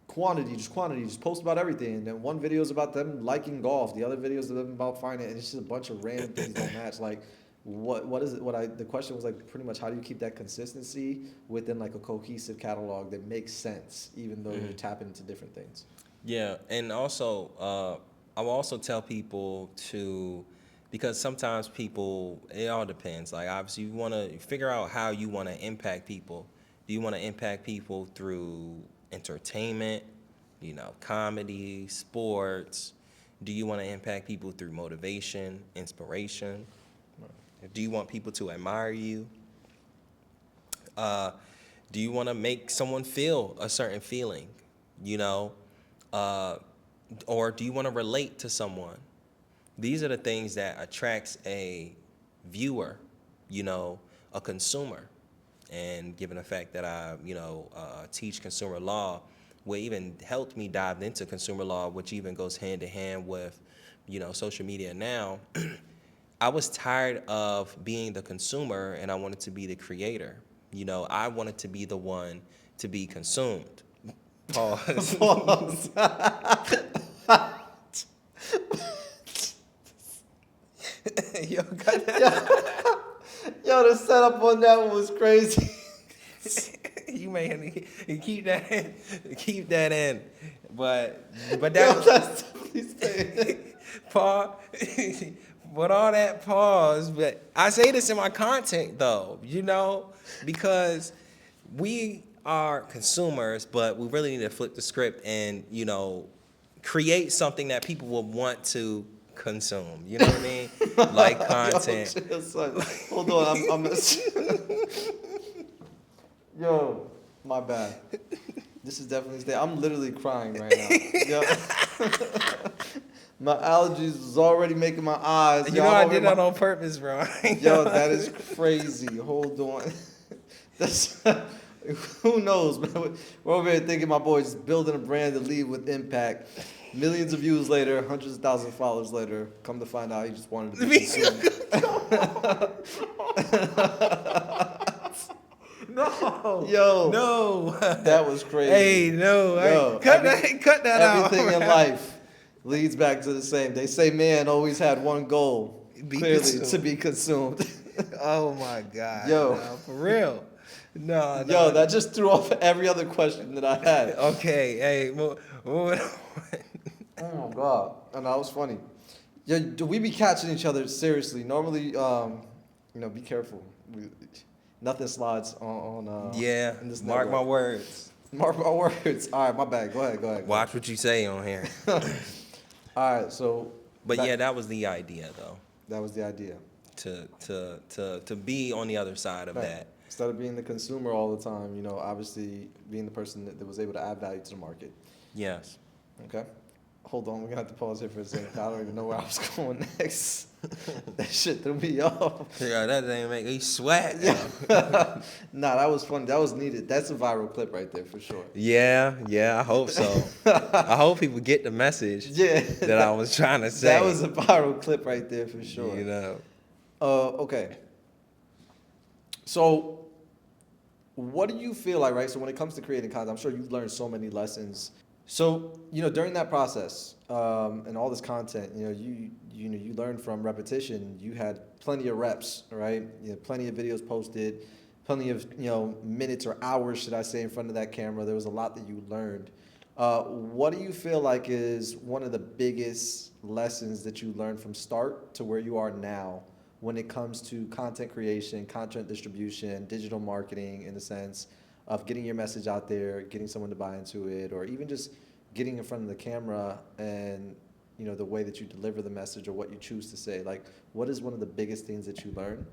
quantity, just post about everything. And then one video is about them liking golf, the other video is them about finance, and it's just a bunch of random things don't match. Like, what is it? The question was like pretty much how do you keep that consistency within like a cohesive catalog that makes sense, even though you're tapping into different things. Yeah, and also, I will also tell people to, because sometimes people, it all depends. Like, obviously, you want to figure out how you want to impact people. Do you want to impact people through entertainment, comedy, sports? Do you want to impact people through motivation, inspiration? Do you want people to admire you? Do you want to make someone feel a certain feeling, or do you want to relate to someone? These are the things that attracts a viewer, a consumer. And given the fact that I, teach consumer law, what even helped me dive into consumer law, which even goes hand in hand with, social media now, I was tired of being the consumer and I wanted to be the creator. I wanted to be the one to be consumed. Pause. Pause. Yo, cut that. Yo, the setup on that one was crazy. You may keep that in. Keep that in. But that Yo, was that's definitely saying. pause. But all that pause. But I say this in my content though, because we are consumers, but we really need to flip the script and create something that people will want to consume. You know what I mean? Like content. Yo, chill, son. Hold on, I'm Yo, my bad. This is definitely I'm literally crying right now. Yo. My allergies was already making my eyes. You know I did that on purpose, bro. Yo, that is crazy. Hold on. That's who knows, man. We're over here thinking my boy's building a brand to lead with impact. Millions of views later, hundreds of thousands of followers later, come to find out he just wanted to be consumed. No. Yo. No. That was crazy. Hey, no. Yo, cut that out. Everything in life leads back to the same. They say man always had one goal, clearly to be consumed. Oh my God. Yo. No, for real. No. Yo, that just threw off every other question that I had. Okay, hey, moving on. Oh my God. And that was funny. Yeah, do we be catching each other seriously? Normally, be careful. Nothing slides on Yeah, in this mark network. my words. Mark my words. All right, my bad. Go ahead. Watch what you say on here. All right, so. But yeah, that was the idea, though. That was the idea. To be on the other side of that. Instead of being the consumer all the time, obviously being the person that was able to add value to the market. Yes. Okay. Hold on, we're gonna have to pause here for a second. I don't even know where I was going next. That shit threw me off. Yeah, that didn't make me sweat. Yeah. Nah, that was funny. That was needed. That's a viral clip right there for sure. Yeah, I hope so. I hope people get the message that I was trying to say. That was a viral clip right there for sure. Okay. So, what do you feel like, right? So when it comes to creating content, I'm sure you've learned so many lessons. So, during that process and all this content, you learned from repetition. You had plenty of reps, right? You had plenty of videos posted, plenty of minutes or hours, should I say, in front of that camera. There was a lot that you learned. What do you feel like is one of the biggest lessons that you learned from start to where you are now when it comes to content creation, content distribution, digital marketing, in the sense of getting your message out there, getting someone to buy into it, or even just getting in front of the camera and the way that you deliver the message or what you choose to say? Like, what is one of the biggest things that you learn?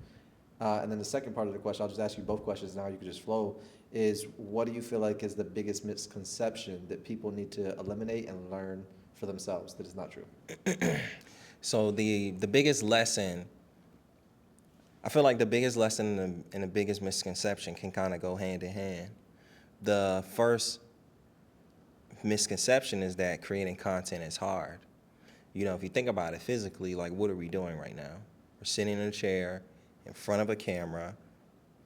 And then the second part of the question, I'll just ask you both questions now, you can just flow, is what do you feel like is the biggest misconception that people need to eliminate and learn for themselves that is not true? So the biggest lesson, I feel like the biggest lesson and the biggest misconception can kind of go hand in hand. The first misconception is that creating content is hard. If you think about it physically, like, what are we doing right now? We're sitting in a chair in front of a camera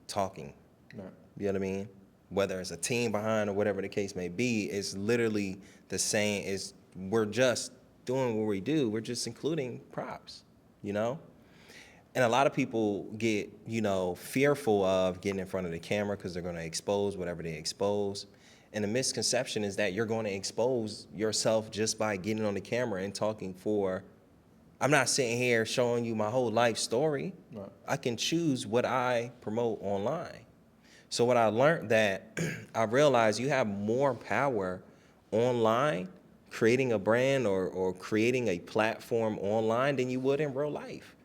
talking. Right. You know what I mean? Whether it's a team behind or whatever the case may be, it's literally the same. We're just doing what we do. We're just including props, And a lot of people get, fearful of getting in front of the camera because they're going to expose whatever they expose. And the misconception is that you're going to expose yourself just by getting on the camera and talking I'm not sitting here showing you my whole life story. Right. I can choose what I promote online. So what I learned that I realized you have more power online, creating a brand or creating a platform online than you would in real life.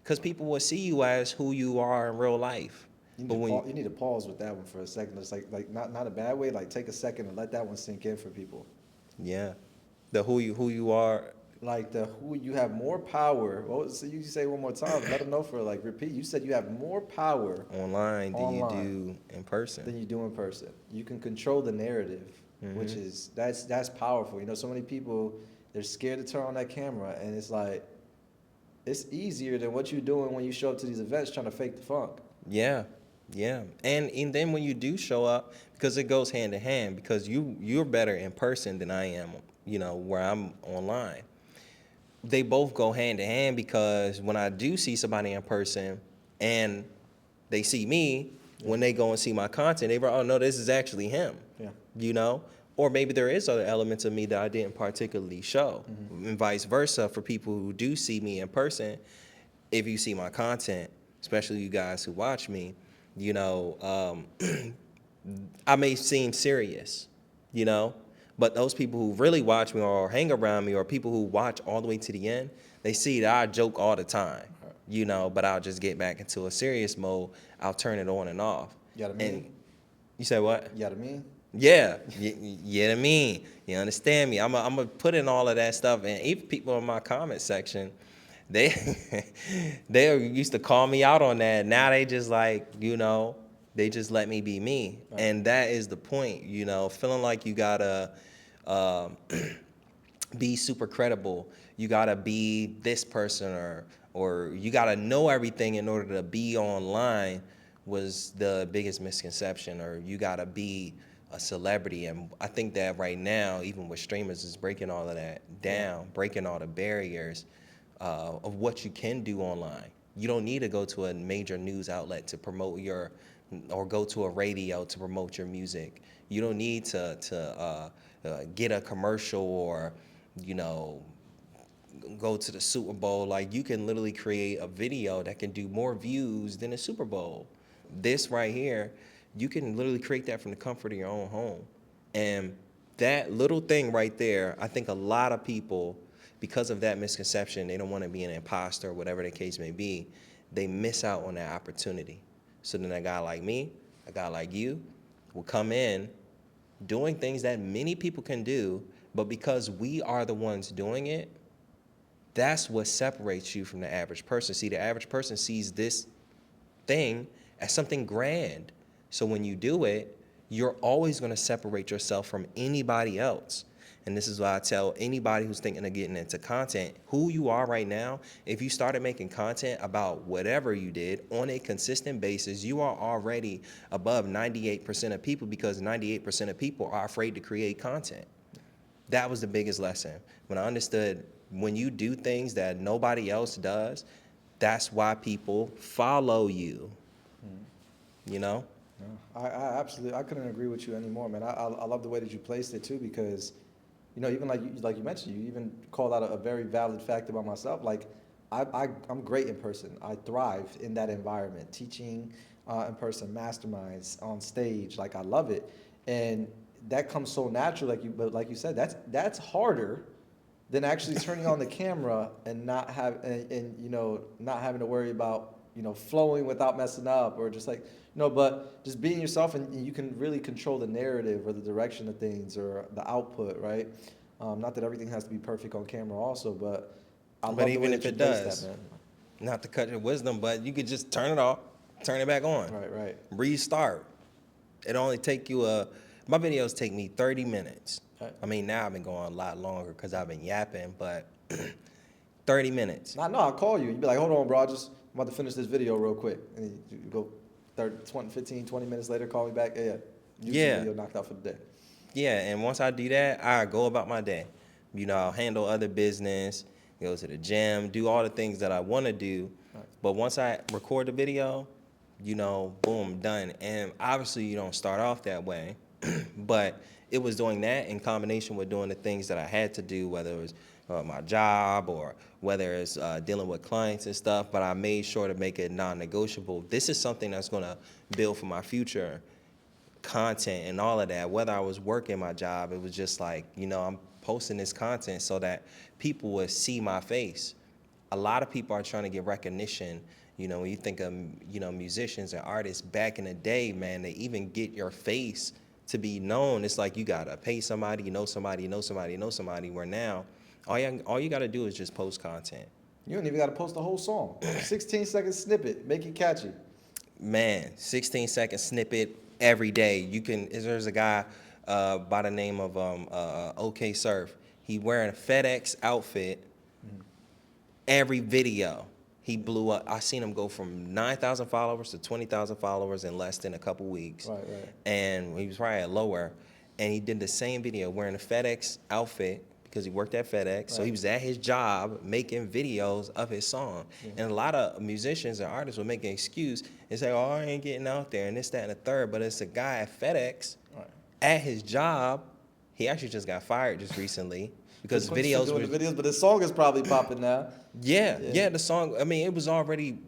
Because people will see you as who you are in real life. You need to pause with that one for a second. It's like not a bad way. Like, take a second and let that one sink in for people. Yeah, the who you are. Like who you have more power. So you say one more time. Let them know repeat. You said you have more power Online than you do in person. You can control the narrative, which is that's powerful. So many people, they're scared to turn on that camera, and it's like it's easier than what you're doing when you show up to these events trying to fake the funk. Yeah. And then when you do show up, because it goes hand in hand, because you're better in person than I am, where I'm online. They both go hand in hand, because when I do see somebody in person and they see me, when they go and see my content, they go, oh no, this is actually him. Yeah. Or maybe there is other elements of me that I didn't particularly show, and vice versa for people who do see me in person. If you see my content, especially you guys who watch me, I may seem serious, but those people who really watch me or hang around me, or people who watch all the way to the end, they see that I joke all the time, but I'll just get back into a serious mode. I'll turn it on and off. You know what I mean? And you said what? You know what I mean? Yeah, you know what I mean? You understand me? I'm gonna put in all of that stuff, and even people in my comment section, they they used to call me out on that. Now they just they just let me be me. Right. And that is the point, feeling like you gotta be super credible. You gotta be this person, or you gotta know everything in order to be online was the biggest misconception, or you gotta be a celebrity. And I think that right now, even with streamers, is breaking all of that down, breaking all the barriers of what you can do online. You don't need to go to a major news outlet to promote or go to a radio to promote your music. You don't need to get a commercial or, go to the Super Bowl. Like, you can literally create a video that can do more views than the Super Bowl. This right here, you can literally create that from the comfort of your own home. And that little thing right there, I think a lot of people, because of that misconception, they don't want to be an imposter or whatever the case may be, they miss out on that opportunity. So then a guy like me, a guy like you, will come in doing things that many people can do, but because we are the ones doing it, that's what separates you from the average person. See, the average person sees this thing as something grand. So when you do it, you're always going to separate yourself from anybody else. And this is why I tell anybody who's thinking of getting into content, who you are right now, if you started making content about whatever you did on a consistent basis, you are already above 98% of people, because 98% of people are afraid to create content. That was the biggest lesson. When I understood, when you do things that nobody else does, that's why people follow you. Yeah, I absolutely, I couldn't agree with you anymore, man. I love the way that you placed it too, because, even like you mentioned, you even called out a very valid fact about myself. Like, I'm great in person. I thrive in that environment, teaching in person, masterminds on stage. Like I love it, and that comes so natural. But like you said, that's harder than actually turning on the camera and not have and not having to worry about flowing without messing up or just like but just being yourself, and you can really control the narrative or the direction of things or the output, right? Not that everything has to be perfect on camera also, but I But love the way even that if you it place does, that, man. not to cut your wisdom, but you could just turn it off, turn it back on, Right, right. restart. It only take you my videos take me 30 minutes. Right. I mean, now I've been going a lot longer because I've been yapping, but 30 minutes. No, I'll call you. You'd be like, hold on, bro, I'm about to finish this video real quick. And you go 30, 20, 15, 20 minutes later, call me back. Yeah, YouTube Yeah. video knocked out for the day. Yeah, and once I do that, I go about my day. I'll handle other business, go to the gym, do all the things that I want to do. Right. But once I record the video, boom, done. And obviously, you don't start off that way, but it was doing that in combination with doing the things that I had to do, whether it was my job or whether it's dealing with clients and stuff. But I made sure to make it non-negotiable. This is something that's going to build for my future content and all of that. Whether I was working my job, it was just like, I'm posting this content so that people would see my face. A lot of people are trying to get recognition. When you think of, musicians and artists back in the day, man, they even get your face to be known. It's like you gotta pay somebody, somebody, somebody. Where now, all you gotta do is just post content. You don't even got to post the whole song. 16-second snippet, make it catchy. Man, 16-second snippet every day. There's a guy by the name of OK Surf. He wearing a FedEx outfit. Every video he blew up. I seen him go from 9,000 followers to 20,000 followers in less than a couple weeks. Right, right. And he was probably at lower. And he did the same video wearing a FedEx outfit because he worked at FedEx. Right. So he was at his job making videos of his song. Mm-hmm. And a lot of musicians and artists will make an excuse and say, oh, I ain't getting out there and this, that, and the third. But it's a guy at FedEx at his job. He actually just got fired just recently. Because videos were videos, but the song is probably popping now. Yeah, the song. I mean, it was already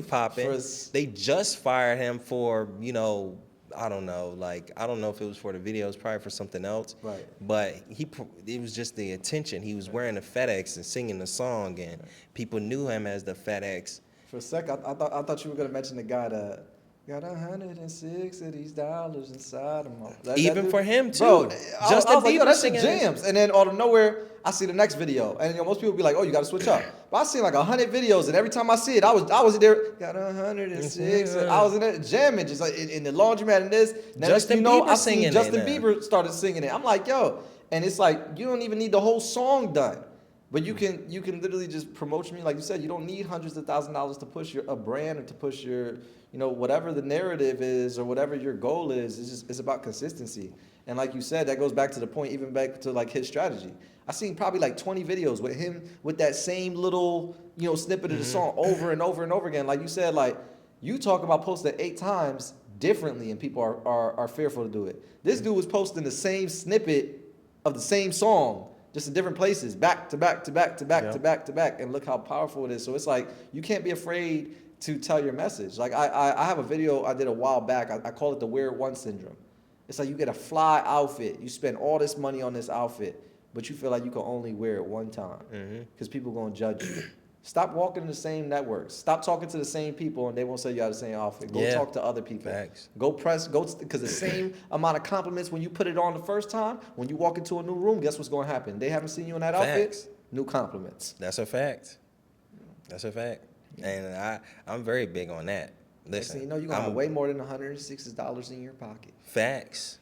popping. They just fired him for I don't know if it was for the videos, probably for something else. Right. But it was just the attention. He was wearing the FedEx and singing the song, and people knew him as the FedEx. For a sec, I thought you were gonna mention the guy that got 106 of these dollars inside him. Even for him too. Bro, Justin I was like, yo, Bieber that's singing jams. And then out of nowhere, I see the next video, and most people be like, oh, you gotta switch up. But I seen like 100 videos, and every time I see it, I was there. Got 106. I was in there jamming, just like in the laundromat and this. Now, Justin Bieber I seen singing it Justin now. Bieber started singing it. I'm like, yo, and it's like you don't even need the whole song done. But you can literally just promote me, like you said. You don't need hundreds of $1,000s to push a brand or to push your, whatever the narrative is or whatever your goal is. It's about consistency. And like you said, that goes back to the point, even back to like his strategy. I seen probably like 20 videos with him with that same little, snippet of the song over and over and over again. Like you said, like you talk about posting 8 times differently, and people are fearful to do it. This dude was posting the same snippet of the same song, just in different places, back to back to back to back to back to back, and look how powerful it is. So it's like you can't be afraid to tell your message. Like I have a video I did a while back. I call it the Wear It Once syndrome. It's like you get a fly outfit, you spend all this money on this outfit, but you feel like you can only wear it one time because people are gonna judge you. Stop walking in the same networks. Stop talking to the same people, and they won't say you have the same outfit. Go talk to other people. Facts. Because the same amount of compliments when you put it on the first time, when you walk into a new room, guess what's going to happen? They haven't seen you in that outfit. New compliments. That's a fact. And I'm very big on that. Listen, you're going to have way more than $160 in your pocket. Facts.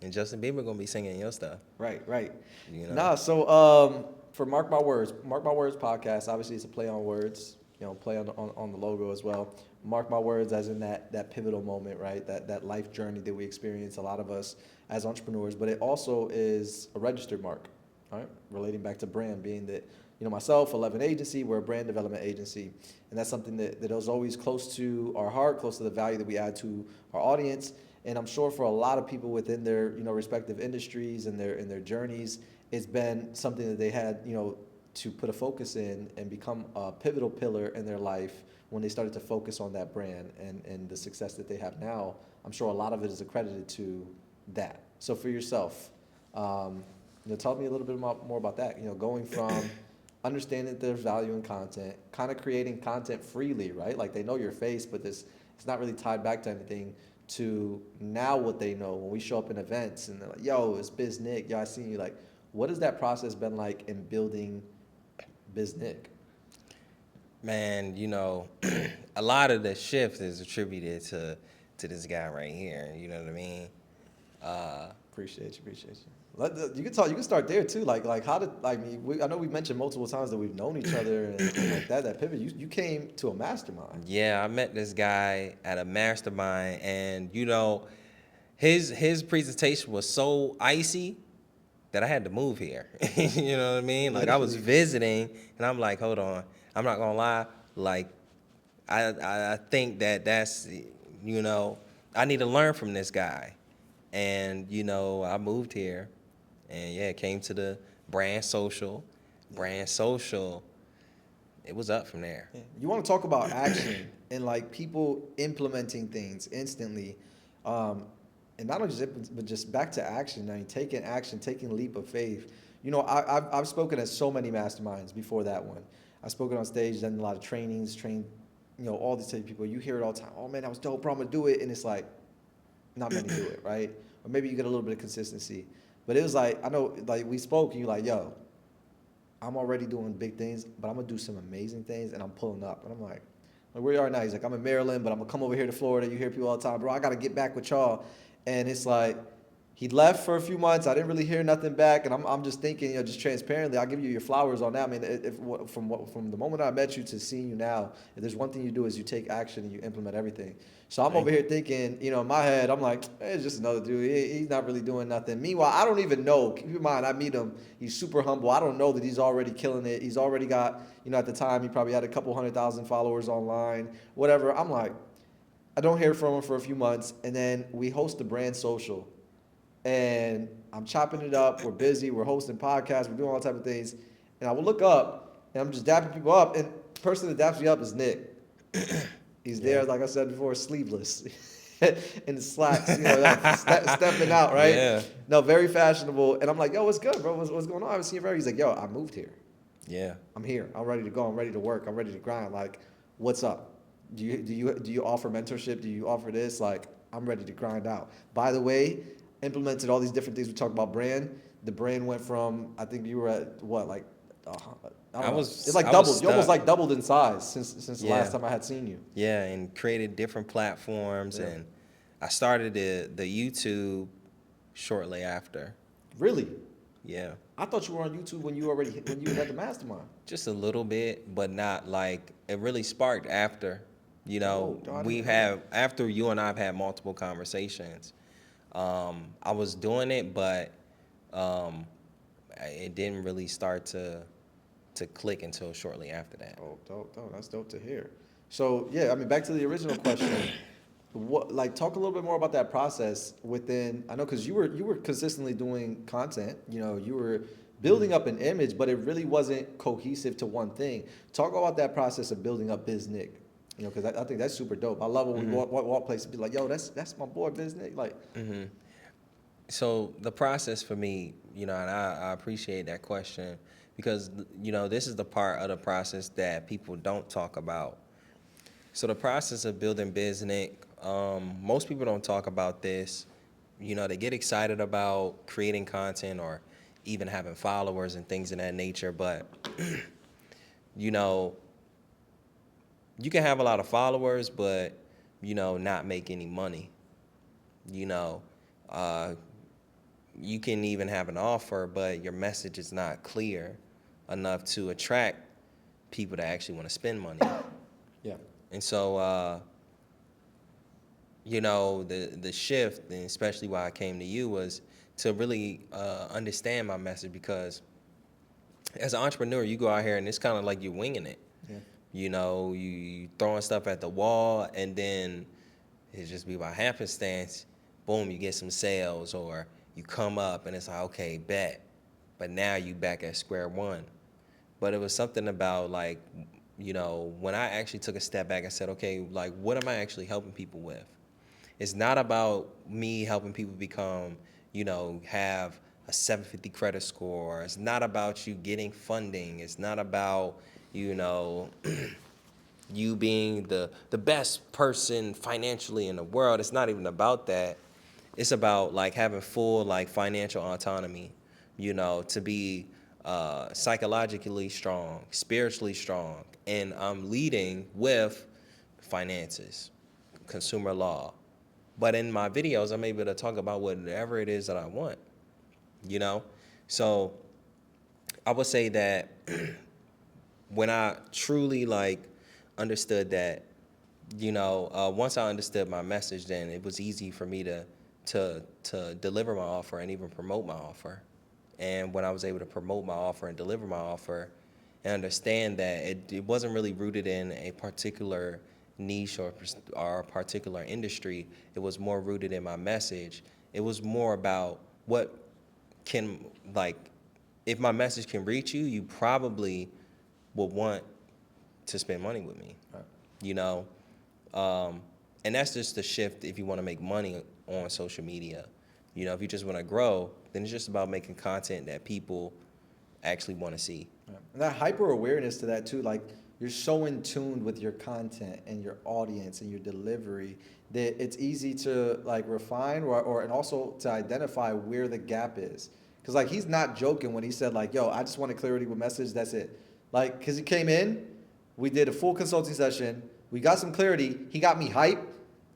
And Justin Bieber going to be singing your stuff. Right. Nah, so for Mark My Words podcast, obviously it's a play on words, play on the logo as well. Mark my words as in that pivotal moment, right? That life journey that we experience, a lot of us as entrepreneurs, but it also is a registered mark, right? Relating back to brand, being that, myself, 11 Agency, we're a brand development agency. And that's something that is always close to our heart, close to the value that we add to our audience. And I'm sure for a lot of people within their, respective industries and their journeys, it's been something that they had, to put a focus in and become a pivotal pillar in their life when they started to focus on that brand and the success that they have now. I'm sure a lot of it is accredited to that. So for yourself, tell me a little bit more about that. Going from understanding that there's value in content, kind of creating content freely, right? Like they know your face, but it's not really tied back to anything. To now what they know when we show up in events and they're like, "Yo, it's BizNick. Yo, I seen you." Like, what has that process been like in building BizNick? Man, a lot of the shift is attributed to this guy right here. You know what I mean? Appreciate you. You can talk. You can start there too. Like how did I mean? I know we mentioned multiple times that we've known each other and like that pivot. You came to a mastermind. Yeah, I met this guy at a mastermind, and his presentation was so icy that I had to move here. You know what I mean? Like I was Literally. visiting, and I'm like, hold on, I'm not gonna lie. Like I think that's I need to learn from this guy, and I moved here, and yeah, came to the brand social. Brand social, it was up from there. Yeah. You want to talk about action and like people implementing things instantly, and not only just but just back to action. I mean, taking action, taking a leap of faith. I've spoken at so many masterminds before that one. I've spoken on stage, done a lot of trainings, trained, all these type of people. You hear it all the time. "Oh man, that was dope, bro. I'm gonna do it," and it's like, not many do it, right? Or maybe you get a little bit of consistency. But it was like I know, like we spoke, and you're like, "Yo, I'm already doing big things, but I'm gonna do some amazing things, and I'm pulling up." And I'm like, "Where you are now?" He's like, "I'm in Maryland, but I'm gonna come over here to Florida." You hear people all the time, "Bro, I gotta get back with y'all," and it's like he left for a few months. I didn't really hear nothing back, and I'm just thinking, just transparently, I'll give you your flowers on that. I mean, from the moment I met you to seeing you now, if there's one thing you do is you take action and you implement everything. So I'm over here thinking, in my head, I'm like, it's just another dude. He's not really doing nothing. Meanwhile, I don't even know. Keep in mind, I meet him. He's super humble. I don't know that he's already killing it. He's already got, at the time, he probably had a couple 100,000 followers online, whatever. I'm like, I don't hear from him for a few months, and then we host the brand social. And I'm chopping it up. We're busy. We're hosting podcasts. We're doing all type of things. And I will look up, and I'm just dapping people up. And the person that daps me up is Nick. He's there, like I said before, sleeveless, in the slacks, stepping out, right? Yeah. No, very fashionable. And I'm like, "Yo, what's good, bro? What's going on? I haven't seen you forever." He's like, "Yo, I moved here. Yeah. I'm here. I'm ready to go. I'm ready to work. I'm ready to grind. Like, what's up? Do you offer mentorship? Do you offer this? Like, I'm ready to grind out." By the way, implemented all these different things. We talked about brand. The brand went from, I think you were at what, like, I don't know. It's like doubled. You almost like doubled in size since the last time I had seen you. Yeah, and created different platforms, Yeah. and I started the YouTube shortly after. Really? Yeah. I thought you were on YouTube when you were at the mastermind. Just a little bit, but not like it really sparked after. After you and I have had multiple conversations. I was doing it, but it didn't really start to click until shortly after that. Oh, dope. That's dope to hear. So yeah, I mean, back to the original question. Talk a little bit more about that process within. I know because you were consistently doing content. You were building up an image, but it really wasn't cohesive to one thing. Talk about that process of building up BizNick. Because I think that's super dope. I love when we walk places and be like, "Yo, that's my boy BizNick." Like, So the process for me, and I appreciate that question because this is the part of the process that people don't talk about. So the process of building BizNick, most people don't talk about this. They get excited about creating content or even having followers and things of that nature, but you can have a lot of followers, but not make any money. You can even have an offer, but your message is not clear enough to attract people that actually want to spend money. yeah. And so, the shift, and especially why I came to you, was to really understand my message, because as an entrepreneur, you go out here and it's kind of like you're winging it. Yeah. You throwing stuff at the wall, and then it just be by happenstance, boom, you get some sales, or you come up and it's like, okay, bet. But now you back at square one. but it was something about like, you know, when I actually took a step back and said, okay, like, what am I actually helping people with? It's not about me helping people become, you know, have a 750 credit score. It's not about you getting funding. It's not about, you know, you being the best person financially in the world. It's not even about that. It's about like having full like financial autonomy, you know, to be psychologically strong, spiritually strong, and I'm leading with finances, consumer law. But in my videos, I'm able to talk about whatever it is that I want, you know? So I would say that when I truly like understood that, you know, once I understood my message, then it was easy for me to deliver my offer and even promote my offer. And when I was able to promote my offer and deliver my offer and understand that it wasn't really rooted in a particular niche or a particular industry, it was more rooted in my message. It was more about what can, like, if my message can reach you, you probably would want to spend money with me, Right. you know? And that's just the shift if you want to make money on social media. You know, if you just want to grow, then it's just about making content that people actually want to see. Yeah. And that hyper awareness to that too, like you're so in tune with your content and your audience and your delivery that it's easy to like refine or and also to identify where the gap is. Cause like he's not joking when he said like, yo, I just wanted clarity with message, that's it. Like, cause he came in, we did a full consulting session, we got some clarity, he got me hype,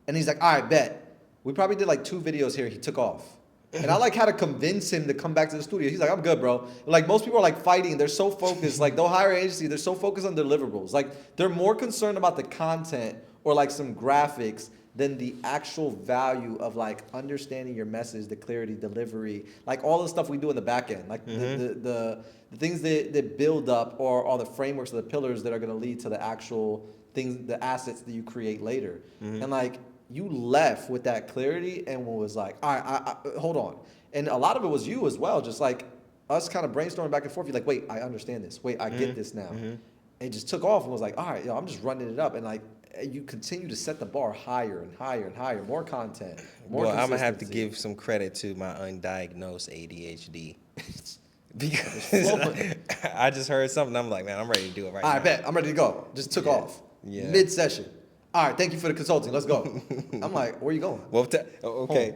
and he's like, all right, bet. We probably did like 2 videos here, he took off. And I like had to convince him to come back to the studio. He's like, I'm good, bro. Like most people are like fighting. They're so focused. Like they'll hire an agency. They're so focused on deliverables. Like they're more concerned about the content or like some graphics than the actual value of like understanding your message, the clarity, delivery, like all the stuff we do in the back end. Like the things that build up or the frameworks or the pillars that are going to lead to the actual things, the assets that you create later. And like, you left with that clarity and was like, all right, hold on. And a lot of it was you as well, just like us kind of brainstorming back and forth. You're like, wait, I understand this. Wait, I get this now. And it just took off and was like, all right, yo, I'm just running it up. And like, you continue to set the bar higher and higher and higher, more content, more Well, I'm going to have to consistency. give some credit to my undiagnosed ADHD. Because I just heard something. I'm like, man, I'm ready to do it right now. I bet. I'm ready to go. Just took off. Yeah. Mid-session. All right, thank you for the consulting. Let's go. I'm like, where you going? Well, okay.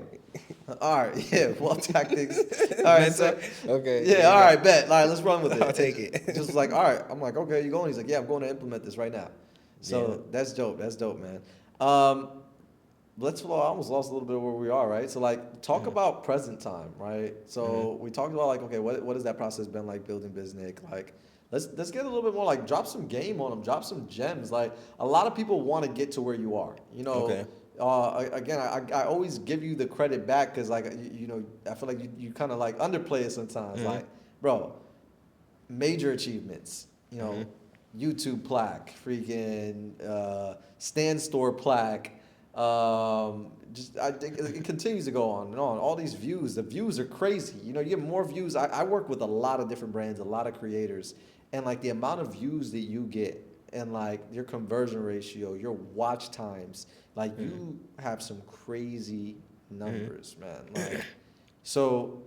All right, yeah, well, tactics. All right, so, Okay. yeah, all right, bet. All right, let's run with it. I'll take it. Just was like, all right. I'm like, okay, you going? He's like, yeah, I'm going to implement this right now. So Yeah. that's dope. That's dope, man. Let's flow. I almost lost a little bit of where we are, right? So like, talk about present time, right? So we talked about like, okay, what has that process been like building BizNick? Like, let's get a little bit more like drop some game on them, drop some gems. Like a lot of people want to get to where you are, you know. Okay. Again, I always give you the credit back because like you know I feel like you kind of like underplay it sometimes. Like, bro, major achievements, you know, YouTube plaque, freaking stand store plaque. Just I think it continues to go on and on. All these views, the views are crazy. You know, you get more views. I work with a lot of different brands, a lot of creators, and like the amount of views that you get and like your conversion ratio, your watch times, like you have some crazy numbers, man. Like, so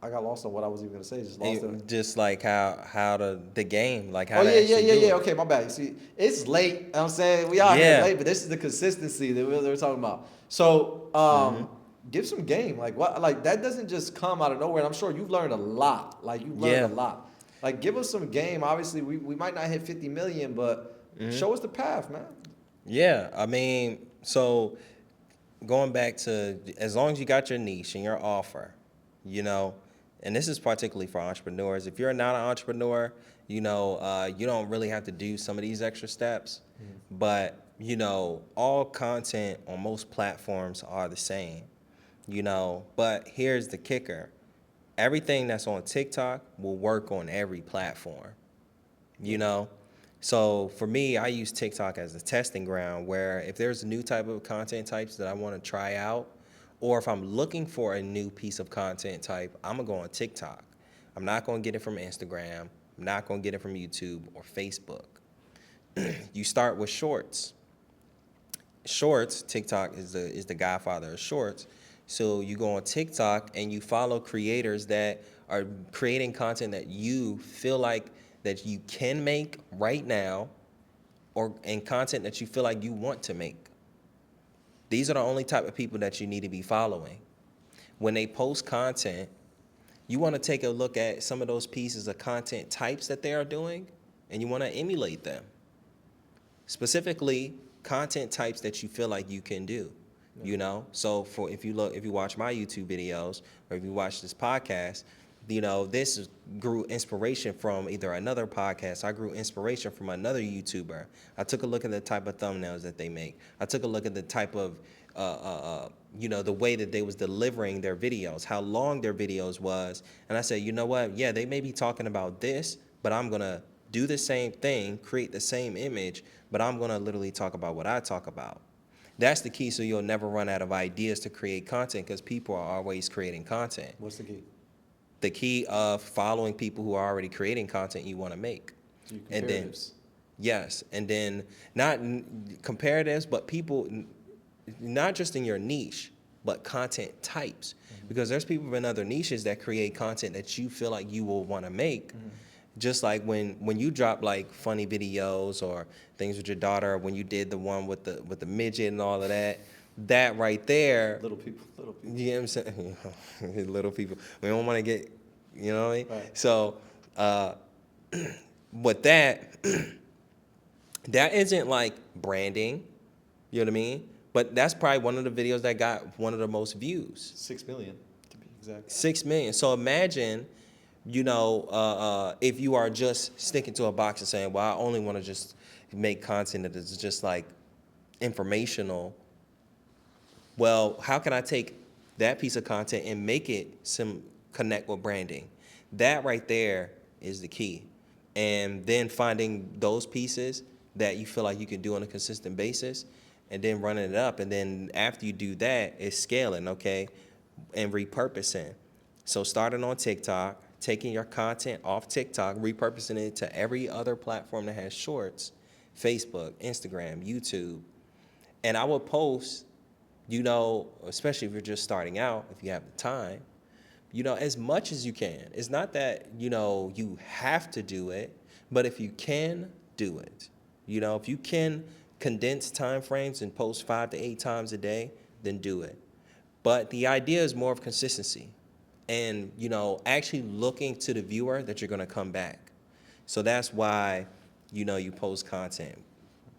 I got lost on what I was even gonna say. Just lost it. Just like how the game, like how. Oh to yeah, actually do it. Okay, my bad. You see, it's late. You know what I'm saying we out here Yeah. late, but this is the consistency that we're talking about. So, give some game. Like what? Like that doesn't just come out of nowhere. And I'm sure you've learned a lot. Like you've learned a lot. Like give us some game. Obviously, we might not hit 50 million, but show us the path, man. Yeah, I mean, so going back to as long as you got your niche and your offer, you know, and this is particularly for entrepreneurs. If you're not an entrepreneur, you know, you don't really have to do some of these extra steps. But, you know, all content on most platforms are the same, you know. But here's the kicker. Everything that's on TikTok will work on every platform, you know. So for me, I use TikTok as a testing ground where if there's a new type of content types that I want to try out, or if I'm looking for a new piece of content type, I'm going to go on TikTok. I'm not going to get it from Instagram. I'm not going to get it from YouTube or Facebook. You start with shorts. Shorts, TikTok is the godfather of shorts. So you go on TikTok and you follow creators that are creating content that you feel like that you can make right now, and content that you feel like you want to make. These are the only type of people that you need to be following. When they post content, you want to take a look at some of those pieces of content types that they are doing, and you want to emulate them. Specifically, content types that you feel like you can do. You know, so if you watch my YouTube videos, or if you watch this podcast, you know, this grew inspiration from either another podcast. I grew inspiration from another YouTuber. I took a look at the type of thumbnails that they make. I took a look at the type of, you know, the way that they was delivering their videos, how long their videos was. And I said, you know what? Yeah, they may be talking about this, but I'm going to do the same thing, create the same image, but I'm going to literally talk about what I talk about. That's the key, so you'll never run out of ideas to create content, because people are always creating content. What's the key? The key of following people who are already creating content you want to make. So you And then, yes, and then not comparatives, but people, not just in your niche, but content types. Mm-hmm. Because there's people in other niches that create content that you feel like you will want to make. Mm-hmm. Just like when you drop like funny videos or things with your daughter, when you did the one with the midget and all of that, that right there. Little people. You know what I'm saying? Little people. We don't want to get, you know what I mean? Right. So, but that isn't like branding, you know what I mean? But that's probably one of the videos that got one of the most views. 6 million, to be exact. 6 million. So imagine, you know, if you are just sticking to a box and saying, well, I only want to just make content that is just like informational. Well, how can I take that piece of content and make it connect with branding? That right there is the key. And then finding those pieces that you feel like you can do on a consistent basis, and then running it up. And then after you do that, it's scaling, okay, and repurposing. So starting on TikTok, taking your content off TikTok, repurposing it to every other platform that has shorts, Facebook, Instagram, YouTube. And I would post, you know, especially if you're just starting out, if you have the time, you know, as much as you can. It's not that, you know, you have to do it, but if you can, do it. You know, if you can condense time frames and post 5 to 8 times a day, then do it. But the idea is more of consistency and, you know, actually looking to the viewer that you're going to come back. So that's why, you know, you post content.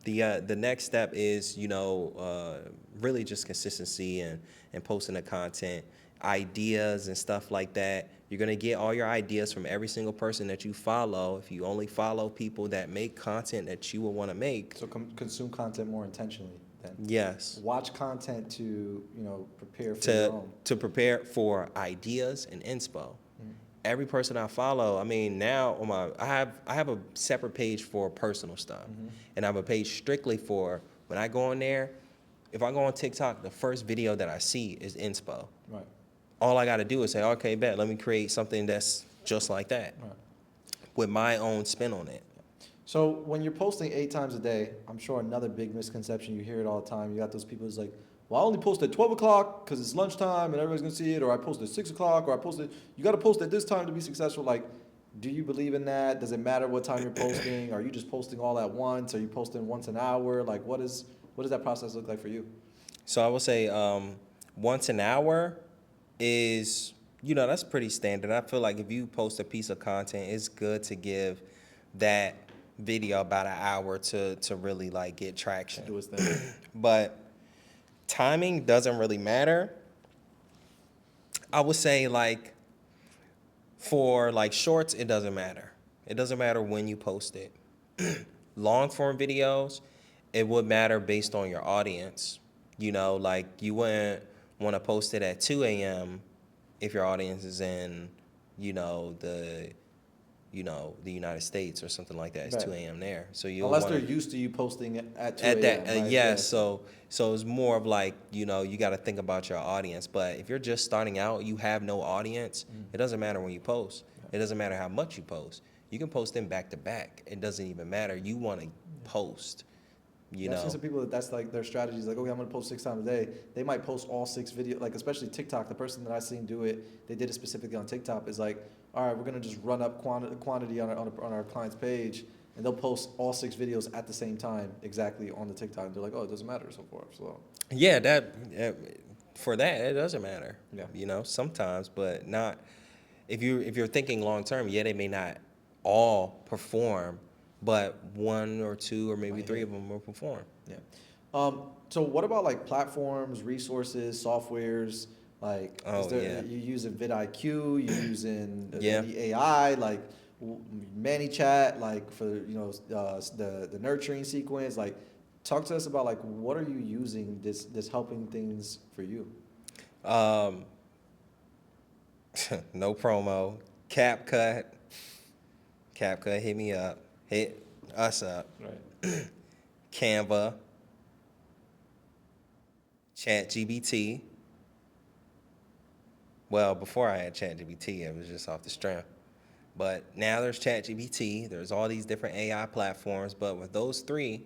The next step is, you know, really just consistency and posting the content, ideas and stuff like that. You're going to get all your ideas from every single person that you follow. If you only follow people that make content that you will want to make. So consume content more intentionally then. Yes. Watch content to, you know, prepare for your own. To prepare for ideas and inspo. Every person I follow, I mean, now on I have a separate page for personal stuff, and I have a page strictly for when I go on there. If I go on TikTok, the first video that I see is inspo. Right. All I got to do is say, okay, bet, let me create something that's just like that, Right. with my own spin on it. So when you're posting 8 times a day, I'm sure another big misconception, you hear it all the time. You got those people who's like, well, I only post at 12 o'clock because it's lunchtime and everybody's going to see it, or I post at 6 o'clock, or I post it, you got to post at this time to be successful. Like, do you believe in that? Does it matter what time you're posting? Are you just posting all at once? Are you posting once an hour? Like, what does that process look like for you? So I would say once an hour is, you know, that's pretty standard. I feel like if you post a piece of content, it's good to give that video about an hour to really like get traction. Do its thing. But timing doesn't really matter. I would say like for like shorts, it doesn't matter. It doesn't matter when you post it. Long form videos, it would matter based on your audience. You know, like you wouldn't want to post it at 2 a.m. if your audience is in, the United States or something like that. It's Right. 2 a.m. there. So you Unless they're used to you posting at 2 a.m. at that, right? yeah. So it's more of like, you got to think about your audience. But if you're just starting out, you have no audience. It doesn't matter when you post. It doesn't matter how much you post. You can post them back to back. It doesn't even matter. You want to post. I've seen some people that's like their strategy is like, okay, I'm gonna post 6 times a day. They might post all 6 videos, like especially TikTok. The person that I seen do it, they did it specifically on TikTok. Is like, all right, we're gonna just run up quantity on our client's page, and they'll post all 6 videos at the same time exactly on the TikTok. And they're like, oh, it doesn't matter, so forth. So Yeah, for that it doesn't matter. Yeah. Sometimes, but not if you're thinking long term. Yeah, they may not all perform, but 1 or 2 or maybe Might 3 hit. of them will perform. Yeah. So what about like platforms, resources, softwares? Like, is Oh there yeah, you using vidIQ? You using yeah. any AI like ManyChat? Like for the nurturing sequence? Like, talk to us about like what are you using this helping things for you? Um, no promo. CapCut, hit me up. Hit us up. Right. Canva, ChatGPT. Well, before I had ChatGPT, it was just off the strength. But now there's ChatGPT. There's all these different AI platforms. But with those 3,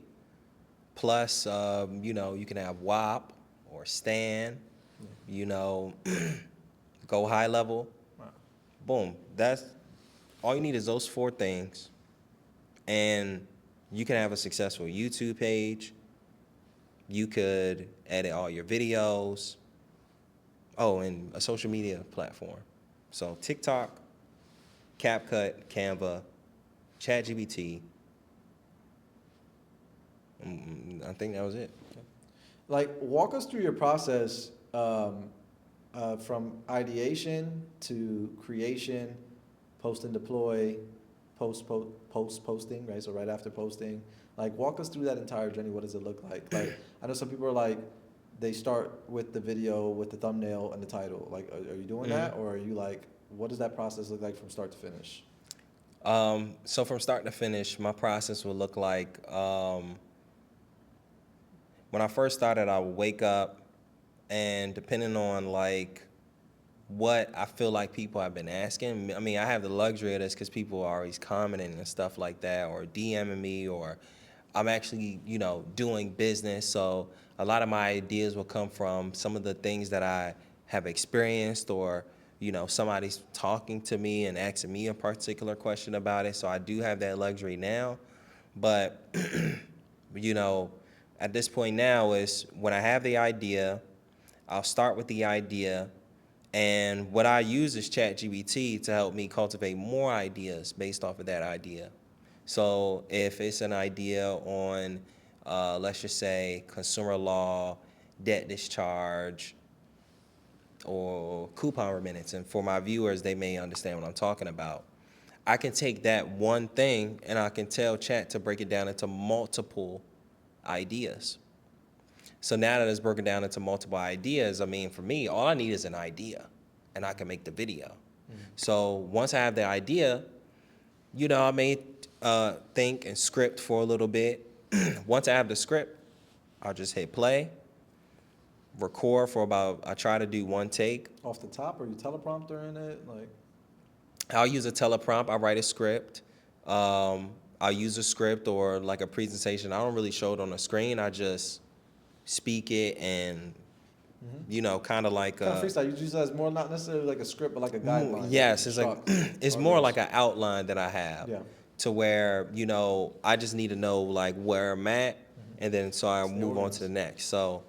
plus, you can have WAP or Stan, you know, go high level. Wow. Boom. That's all you need is those 4 things. And you can have a successful YouTube page. You could edit all your videos. Oh, and a social media platform. So TikTok, CapCut, Canva, ChatGPT. I think that was it. Like, walk us through your process from ideation to creation, post and deploy, post posting, right? So right after posting, like walk us through that entire journey. What does it look like? Like, I know some people are like, they start with the video with the thumbnail and the title. Like, are you doing that, or are you like, what does that process look like from start to finish? So from start to finish, my process would look like when I first started, I would wake up and depending on like what I feel like people have been asking. I mean, I have the luxury of this because people are always commenting and stuff like that, or DMing me, or I'm actually, doing business. So a lot of my ideas will come from some of the things that I have experienced, or somebody's talking to me and asking me a particular question about it. So I do have that luxury now, but you know, at this point now is when I have the idea, I'll start with the idea. And what I use is ChatGPT to help me cultivate more ideas based off of that idea. So if it's an idea on, let's just say, consumer law, debt discharge, or coupon remittance, and for my viewers, they may understand what I'm talking about. I can take that one thing and I can tell Chat to break it down into multiple ideas. So now that it's broken down into multiple ideas, I mean, for me, all I need is an idea, and I can make the video. So once I have the idea, I may think and script for a little bit. Once I have the script, I'll just hit play, record for I try to do 1 take. Off the top, or you teleprompter in it, like? I'll use a teleprompt. I write a script. I'll use a script or like a presentation. I don't really show it on the screen. I just speak it and, kind of like Kind of freestyle. You use that as more, not necessarily like a script, but like a guideline. yes, it's like it's more like an outline that I have. Yeah. To where I just need to know like where I'm at, and then so I move on to the next. So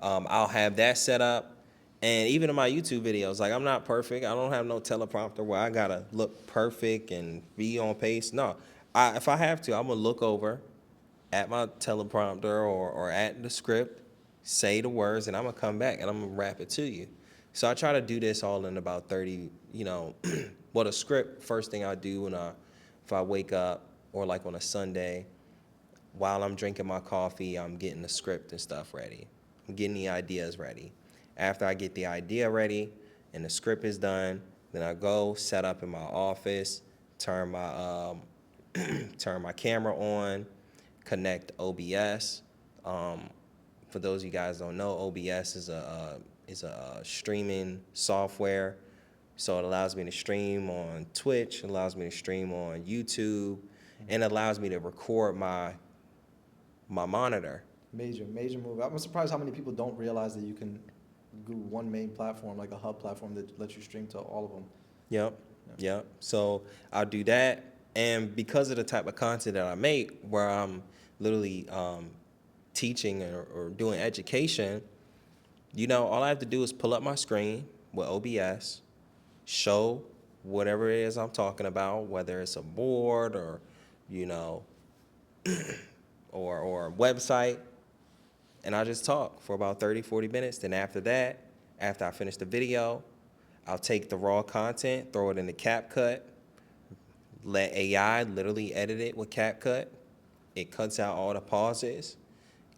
I'll have that set up, and even in my YouTube videos, like I'm not perfect. I don't have no teleprompter where I gotta look perfect and be on pace. No, if I have to, I'm gonna look over at my teleprompter or at the script, say the words, and I'm gonna come back and I'm gonna rap it to you. So I try to do this all in about 30. What a script. First thing I do if I wake up, or like on a Sunday, while I'm drinking my coffee, I'm getting the script and stuff ready. I'm getting the ideas ready. After I get the idea ready and the script is done, then I go set up in my office, turn my turn my camera on, connect OBS. For those of you guys who don't know, OBS is a streaming software. So it allows me to stream on Twitch, it allows me to stream on YouTube, and it allows me to record my monitor. Major move. I'm surprised how many people don't realize that you can do one main platform, like a hub platform that lets you stream to all of them. Yep. So I'll do that. And because of the type of content that I make, where I'm literally teaching or doing education, all I have to do is pull up my screen with OBS, show whatever it is I'm talking about, whether it's a board or, or a website, and I just talk for about 30, 40 minutes. Then after that, after I finish the video, I'll take the raw content, throw it in the CapCut, let AI literally edit it with CapCut. It cuts out all the pauses.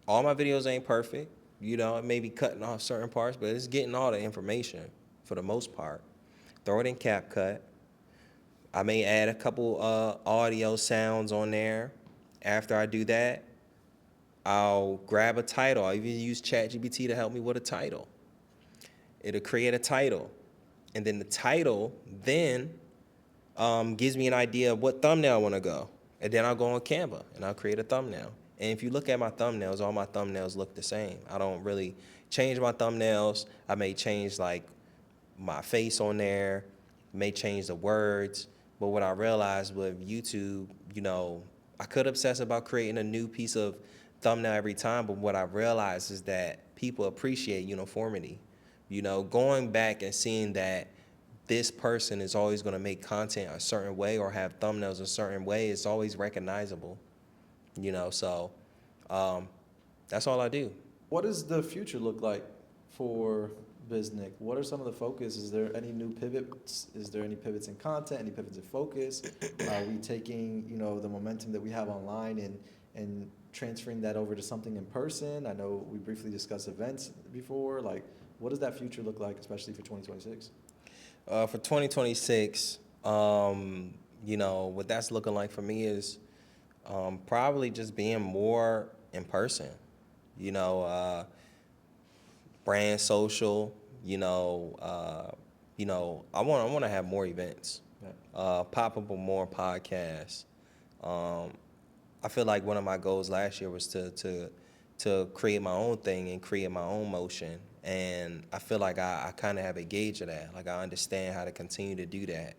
All my videos ain't perfect. It may be cutting off certain parts, but it's getting all the information for the most part. Throw it in CapCut. I may add a couple audio sounds on there. After I do that, I'll grab a title. I even use ChatGPT to help me with a title. It'll create a title. And then the title then gives me an idea of what thumbnail I want to go. And then I'll go on Canva and I'll create a thumbnail. And if you look at my thumbnails, all my thumbnails look the same. I don't really change my thumbnails. I may change like my face on there, may change the words. But what I realized with YouTube, I could obsess about creating a new piece of thumbnail every time, but what I realized is that people appreciate uniformity. Going back and seeing that this person is always going to make content a certain way or have thumbnails a certain way, it's always recognizable. So that's all I do. What does the future look like for BizNick? What are some of the focus? Is there any new pivots? Is there any pivots in content? Any pivots in focus? Are we taking, the momentum that we have online and transferring that over to something in person? I know we briefly discussed events before. Like, what does that future look like, especially for 2026? For 2026, what that's looking like for me is probably just being more in person. Brand social. I want to have more events. Pop up with more podcasts. I feel like one of my goals last year was to create my own thing and create my own motion. And I feel like I kind of have a gauge of that. Like I understand how to continue to do that.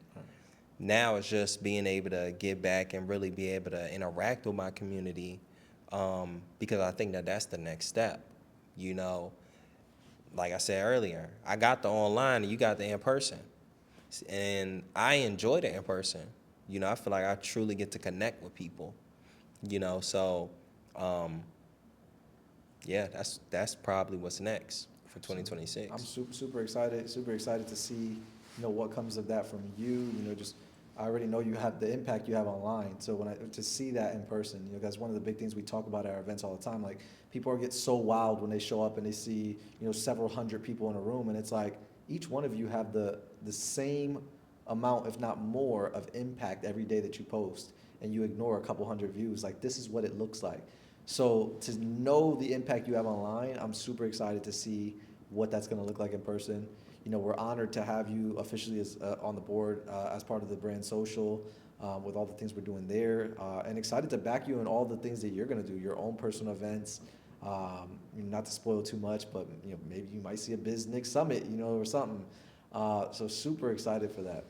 Now it's just being able to get back and really be able to interact with my community because I think that that's the next step. Like I said earlier, I got the online and you got the in-person. And I enjoy the in-person. I feel like I truly get to connect with people. So yeah, that's probably what's next for 2026. I'm super excited to see, what comes of that from you. Just I already know you have the impact you have online. So to see that in person, that's one of the big things we talk about at our events all the time. Like people get so wild when they show up and they see, several hundred people in a room, and it's like each one of you have the same amount, if not more, of impact every day that you post, and you ignore a couple hundred views. Like this is what it looks like. So to know the impact you have online, I'm super excited to see what that's going to look like in person. We're honored to have you officially as on the board as part of the brand social with all the things we're doing there, and excited to back you in all the things that you're going to do, your own personal events. Not to spoil too much, but maybe you might see a BizNick summit, or something. So super excited for that,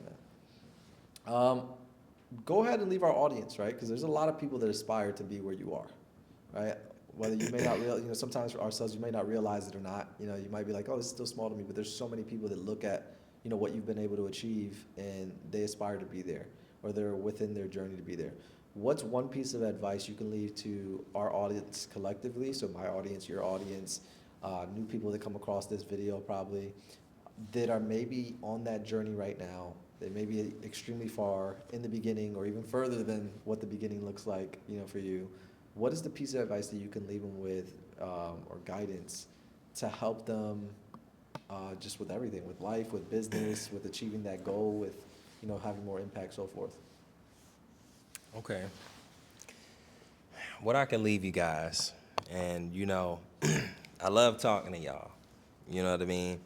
man. Go ahead and leave our audience, right? Because there's a lot of people that aspire to be where you are, right? Whether you may not realize, sometimes for ourselves, you may not realize it or not. You might be like, oh, this is still small to me, but there's so many people that look at, what you've been able to achieve and they aspire to be there, or they're within their journey to be there. What's one piece of advice you can leave to our audience collectively? So my audience, your audience, new people that come across this video probably, that are maybe on that journey right now. They may be extremely far in the beginning or even further than what the beginning looks like, for you. What is the piece of advice that you can leave them with or guidance to help them just with everything, with life, with business, with achieving that goal, with, having more impact, so forth? Okay. What I can leave you guys, and I love talking to y'all. You know what I mean?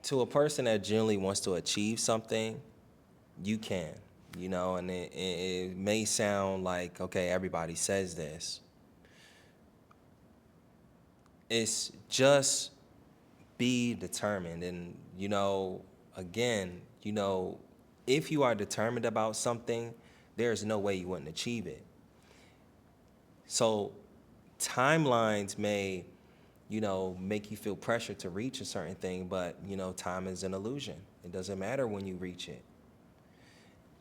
To a person that genuinely wants to achieve something, you can, and it may sound like, okay, everybody says this. It's just be determined. And, again, if you are determined about something, there's no way you wouldn't achieve it. So timelines may, make you feel pressure to reach a certain thing, but, time is an illusion. It doesn't matter when you reach it.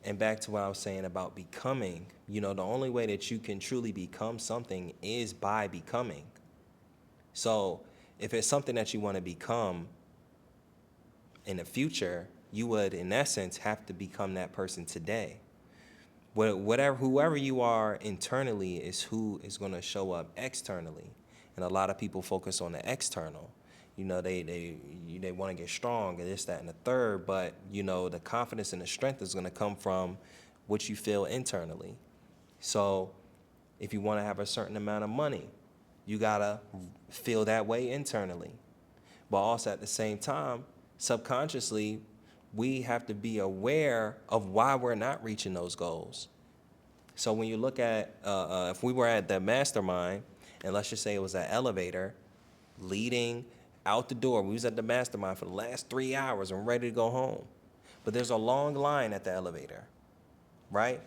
And back to what I was saying about becoming, the only way that you can truly become something is by becoming. So if it's something that you want to become in the future, you would, in essence, have to become that person today. Whoever you are internally is who is going to show up externally. And a lot of people focus on the external. They want to get strong and this, that, and the third, but, the confidence and the strength is going to come from what you feel internally. So if you want to have a certain amount of money, you got to feel that way internally. But also at the same time, subconsciously, we have to be aware of why we're not reaching those goals. So when you look at, if we were at the mastermind, and let's just say it was an elevator leading out the door. We was at the mastermind for the last 3 hours and ready to go home. But there's a long line at the elevator, right?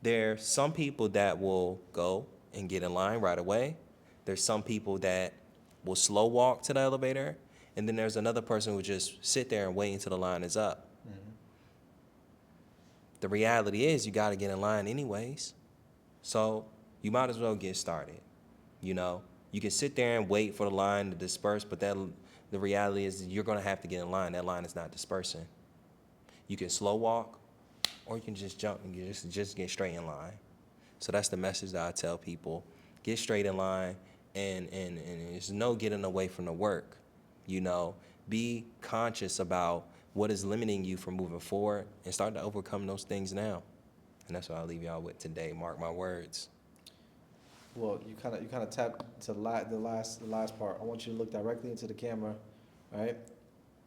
There's some people that will go and get in line right away. There's some people that will slow walk to the elevator. And then there's another person who will just sit there and wait until the line is up. Mm-hmm. The reality is you got to get in line anyways. So you might as well get started. You can sit there and wait for the line to disperse, but the reality is you're going to have to get in line. That line is not dispersing. You can slow walk, or you can just jump and just get straight in line. So that's the message that I tell people. Get straight in line, and there's no getting away from the work. Be conscious about what is limiting you from moving forward and start to overcome those things now. And that's what I'll leave y'all with today. Mark my words. Well, you kind of tapped to the last part. I want you to look directly into the camera, right,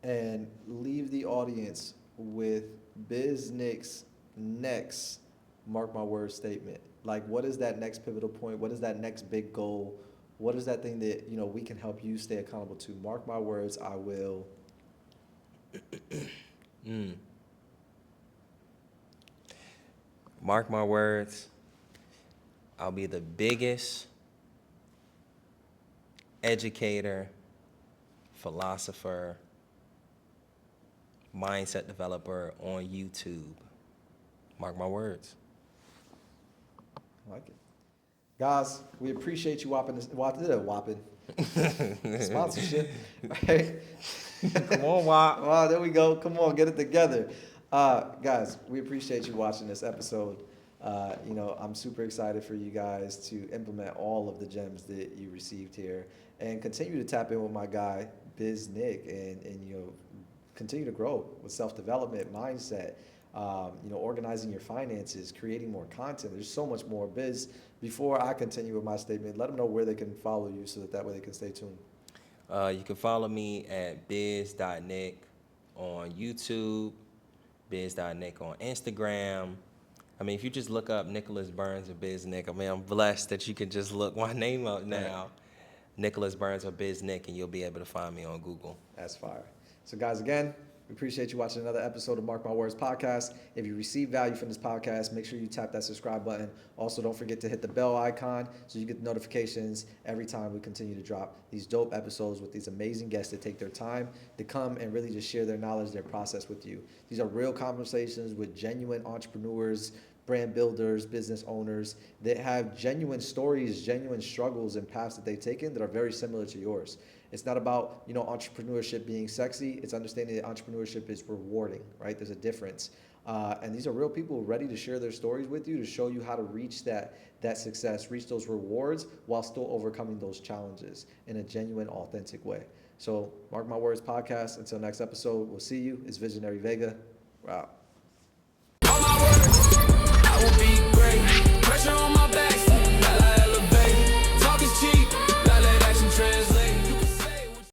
and leave the audience with BizNick's next mark my words statement. Like, what is that next pivotal point? What is that next big goal? What is that thing that we can help you stay accountable to? Mark my words, I will. Mark my words. I'll be the biggest educator, philosopher, mindset developer on YouTube. Mark my words. I like it. Guys, we appreciate you whopping sponsorship. Right? Come on, Wop. Oh, there we go. Come on, get it together. Guys, we appreciate you watching this episode. I'm super excited for you guys to implement all of the gems that you received here and continue to tap in with my guy, BizNick, and continue to grow with self-development, mindset, organizing your finances, creating more content. There's so much more. Biz, before I continue with my statement, let them know where they can follow you so that way they can stay tuned. You can follow me at biz.nick on YouTube, biz.nick on Instagram. If you just look up Nicholas Burns or BizNick, I'm blessed that you can just look my name up now, right. Nicholas Burns or BizNick, and you'll be able to find me on Google. That's fire. So guys, again, we appreciate you watching another episode of Mark My Words Podcast. If you receive value from this podcast, make sure you tap that subscribe button. Also, don't forget to hit the bell icon so you get notifications every time we continue to drop these dope episodes with these amazing guests that take their time to come and really just share their knowledge, their process with you. These are real conversations with genuine entrepreneurs, brand builders, business owners that have genuine stories, genuine struggles and paths that they've taken that are very similar to yours. It's not about, entrepreneurship being sexy. It's understanding that entrepreneurship is rewarding, right? There's a difference. And these are real people ready to share their stories with you to show you how to reach that success, reach those rewards while still overcoming those challenges in a genuine, authentic way. So Mark My Words Podcast. Until next episode, we'll see you. It's Visionary Vega. We're out.